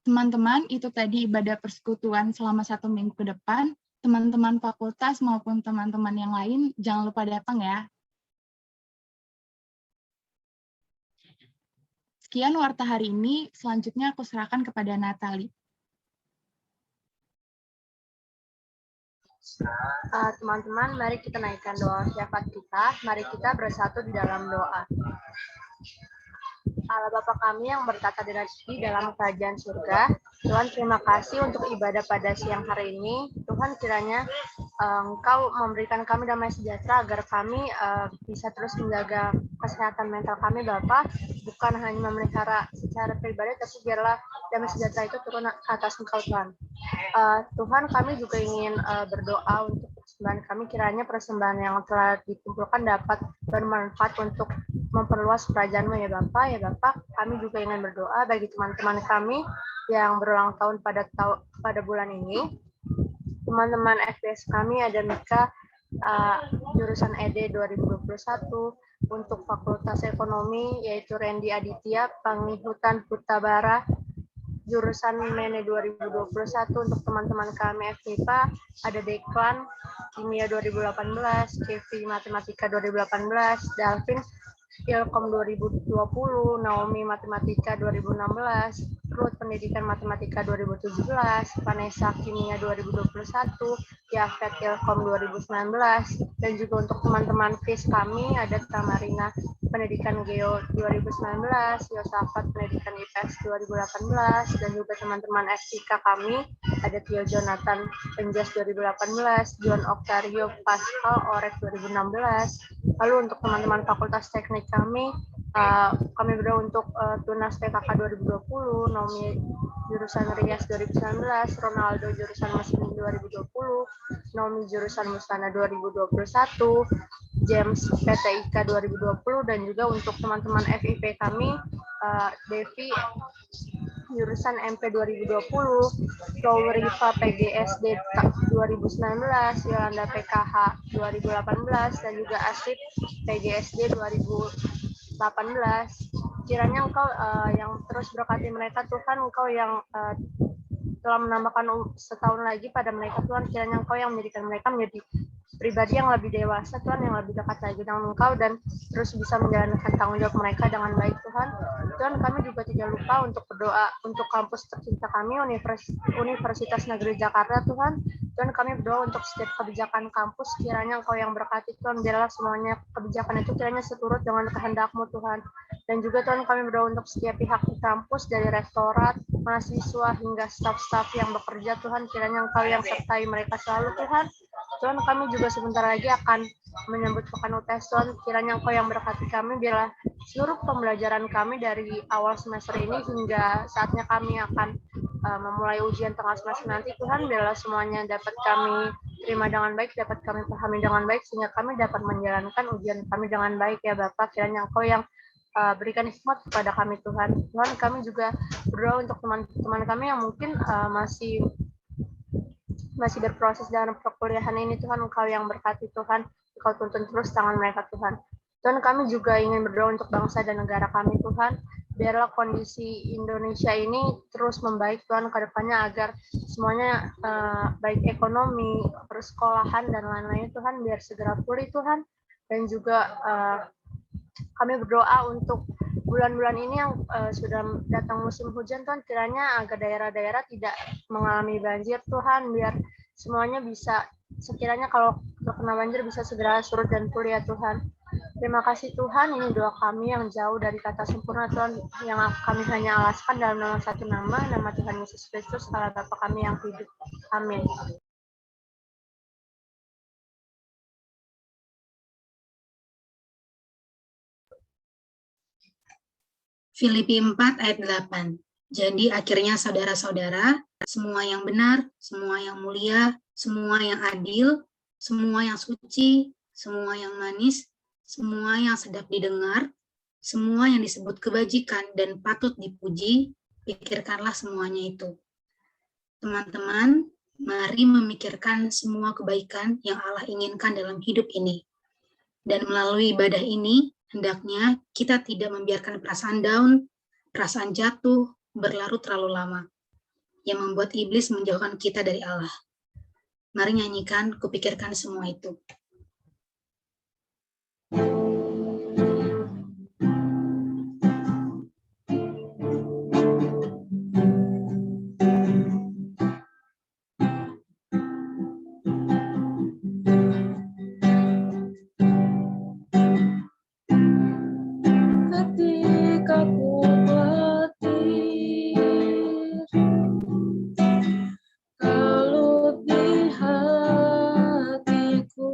Teman-teman, itu tadi ibadah persekutuan selama 1 minggu ke depan. Teman-teman fakultas maupun teman-teman yang lain, jangan lupa datang ya. Sekian warta hari ini, selanjutnya aku serahkan kepada Natali. Teman-teman, mari kita naikkan doa syafaat kita. Mari kita bersatu di dalam doa. Allah Bapa kami yang bertata di dalam kerajaan surga, Tuhan terima kasih untuk ibadah pada siang hari ini. Tuhan kiranya Engkau memberikan kami damai sejahtera agar kami bisa terus menjaga kesehatan mental kami Bapa, bukan hanya memelihara secara pribadi, tapi biarlah damai sejahtera itu turun atas Engkau Tuhan. Tuhan kami juga ingin berdoa untuk persembahan kami, kiranya persembahan yang telah dikumpulkan dapat bermanfaat untuk memperluas kerajaan-Mu ya Bapak. Ya Bapak, kami juga ingin berdoa bagi teman-teman kami yang berulang tahun pada bulan ini. Teman-teman FBS kami ada Mika jurusan ED 2021, untuk Fakultas Ekonomi yaitu Randy Aditya Pangihutan Hutabara jurusan Mene 2021. Untuk teman-teman kami FMIPA ada Deklan Kimia 2018, Kevi Matematika 2018, Dalvin Ilkom 2020, Naomi Matematika 2016, Ruth Pendidikan Matematika 2017, Vanessa Kimia 2021, Yafet Ilkom 2019, dan juga untuk teman-teman FIS kami ada Tamarina Pendidikan Geo 2019, Yosafat Pendidikan IPS 2018, dan juga teman-teman FIK kami ada Tio Jonathan Penjas 2018, John Octario Pascal Orek 2016. Lalu untuk teman-teman Fakultas Teknik kami berdoa untuk Tunas PKK 2020, Naomi jurusan Rias 2019, Ronaldo jurusan Mesin 2020, Naomi jurusan Musana 2021, James PTIK 2020, dan juga untuk teman-teman FIP kami, Devi jurusan MP 2020, Laurifa PGSD 2019, Yolanda PKH 2018, dan juga Asif PGSD 2018. Kiranya Engkau yang terus berkati mereka Tuhan, Engkau yang telah menambahkan setahun lagi pada mereka Tuhan, kiranya Engkau yang menjadikan mereka menjadi pribadi yang lebih dewasa Tuhan, yang lebih dekat lagi dengan Engkau, dan terus bisa menjalankan tanggung jawab mereka dengan baik Tuhan. Tuhan, kami juga tidak lupa untuk berdoa untuk kampus tercinta kami, Universitas Negeri Jakarta Tuhan. Tuhan, kami berdoa untuk setiap kebijakan kampus, kiranya Engkau yang berkati Tuhan, biarlah semuanya kebijakan itu kiranya seturut dengan kehendak-Mu Tuhan. Dan juga Tuhan, kami berdoa untuk setiap pihak di kampus, dari rektorat, mahasiswa, hingga staf-staf yang bekerja Tuhan, kiranya Engkau yang sertai mereka selalu Tuhan. Tuhan, kami juga sebentar lagi akan menyambut pekan UTS Tuhan, kiranya Engkau yang berkati kami, biarlah seluruh pembelajaran kami dari awal semester ini hingga saatnya kami akan memulai ujian tengah semester nanti Tuhan, biarlah semuanya dapat kami terima dengan baik, dapat kami pahami dengan baik, sehingga kami dapat menjalankan ujian kami dengan baik ya Bapak. Kiranya Engkau yang berikan hikmat kepada kami Tuhan. Tuhan, kami juga berdoa untuk teman-teman kami yang mungkin masih berproses dalam perkuliahan ini Tuhan, Engkau yang berkati Tuhan, Engkau tuntun terus tangan mereka Tuhan. Tuhan, kami juga ingin berdoa untuk bangsa dan negara kami, Tuhan. Biarlah kondisi Indonesia ini terus membaik, Tuhan, ke depannya agar semuanya baik ekonomi, persekolahan, dan lain-lain, Tuhan, biar segera pulih, Tuhan. Dan juga kami berdoa untuk bulan-bulan ini yang sudah datang musim hujan, Tuhan, kiranya agar daerah-daerah tidak mengalami banjir, Tuhan, biar semuanya bisa, sekiranya kalau terkena banjir bisa segera surut dan pulih ya Tuhan. Terima kasih Tuhan, ini doa kami yang jauh dari kata sempurna Tuhan, yang kami hanya alaskan dalam nama satu nama Tuhan Yesus Kristus, Allah Bapa kami yang hidup. Amin. Filipi 4 ayat 8. Jadi akhirnya saudara-saudara, semua yang benar, semua yang mulia, semua yang adil, semua yang suci, semua yang manis, semua yang sedap didengar, semua yang disebut kebajikan dan patut dipuji, pikirkanlah semuanya itu. Teman-teman, mari memikirkan semua kebaikan yang Allah inginkan dalam hidup ini. Dan melalui ibadah ini, hendaknya kita tidak membiarkan perasaan down, perasaan jatuh, berlarut terlalu lama, yang membuat iblis menjauhkan kita dari Allah. Mari nyanyikan, kupikirkan semua itu. Ketika ku petir kalut di hatiku,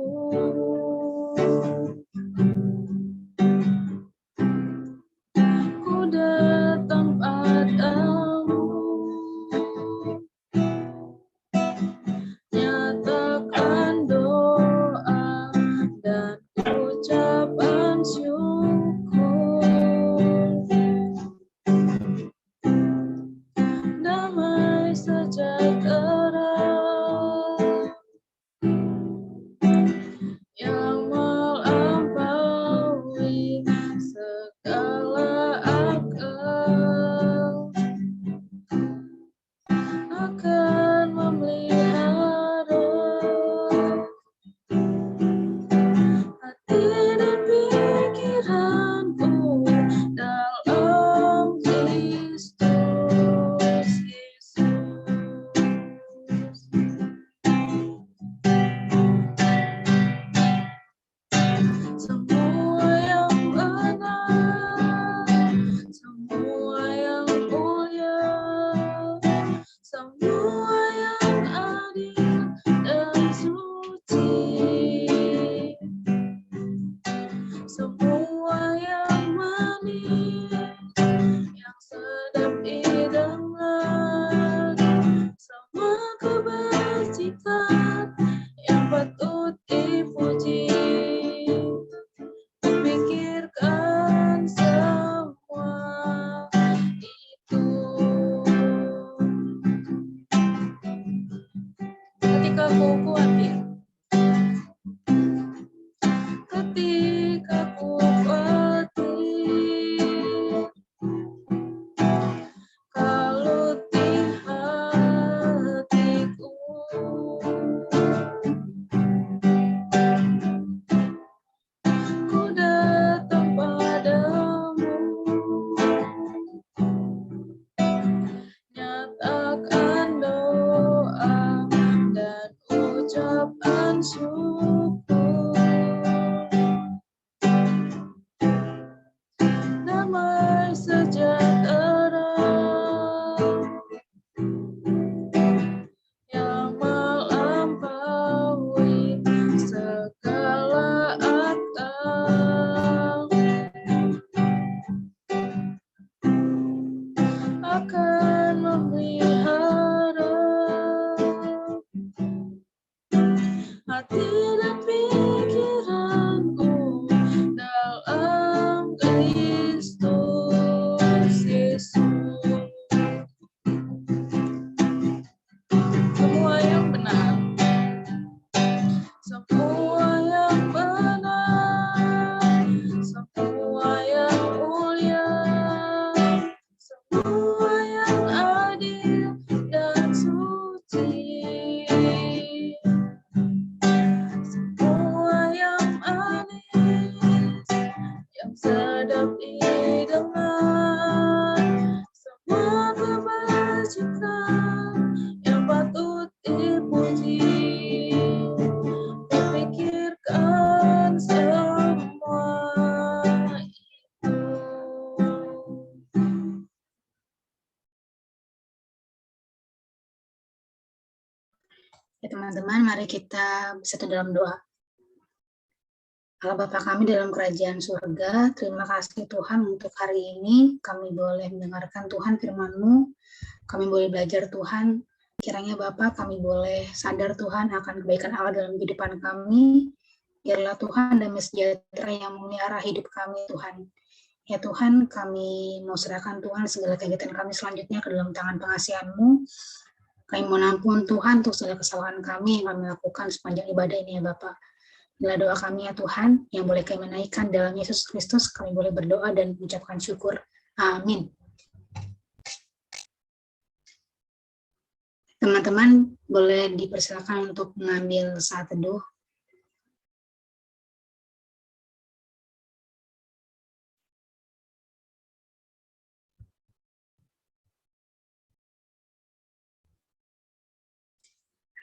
sedap didengar, semua kebajikan yang patut dipuji, pikirkan semua itu. Ya teman-teman, mari kita bersatu dalam doa. Allah Bapa kami dalam kerajaan surga, terima kasih Tuhan untuk hari ini kami boleh mendengarkan Tuhan firman-Mu, kami boleh belajar Tuhan, kiranya Bapa kami boleh sadar Tuhan akan kebaikan Allah dalam kehidupan kami, biarlah Tuhan damai sejahtera yang memelihara hidup kami Tuhan. Ya Tuhan, kami mau serahkan Tuhan segala kegiatan kami selanjutnya ke dalam tangan pengasihan-Mu. Kami mohon ampun Tuhan untuk segala kesalahan kami yang kami lakukan sepanjang ibadah ini ya Bapak. Inilah doa kami ya Tuhan, yang boleh kami menaikkan dalam Yesus Kristus, kami boleh berdoa dan mengucapkan syukur. Amin. Teman-teman, boleh dipersilakan untuk mengambil saat teduh.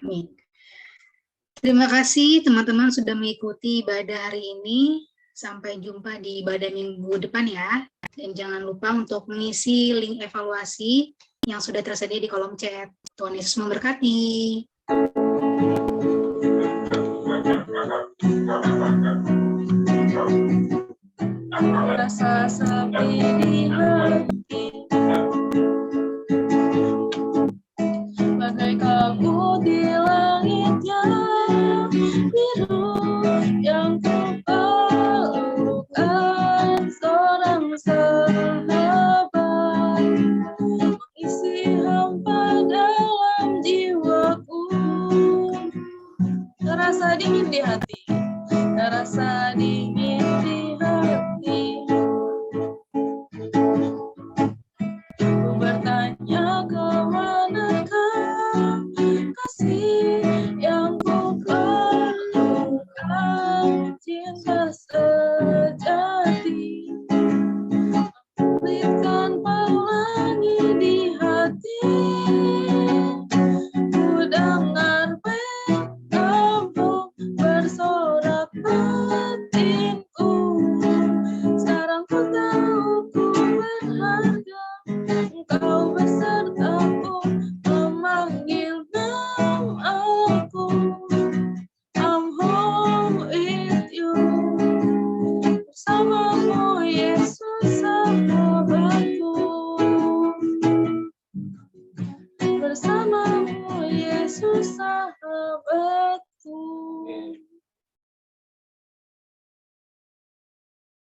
Amin. Terima kasih teman-teman sudah mengikuti ibadah hari ini. Sampai jumpa di ibadah minggu depan ya. Dan jangan lupa untuk mengisi link evaluasi yang sudah tersedia di kolom chat. Tuhan Yesus memberkati. Rasa sepi di hati, bagai kabut di langit yang biru, yang ku perlukan seorang sahabat mengisi hampa dalam jiwaku. Terasa dingin di hati, terasa dingin di hati. Ku bertanya kemanakah kasih yang ku perlukan, cinta sejati menggulirkan pelangi di hati. Ku dengar betapa bersorak batinku. Sekarang ku tahu ku berharga, Engkau besertaku memanggil namaku. I'm home with you. Bersamamu Yesus sahabatku. Bersamamu Yesus sahabatku.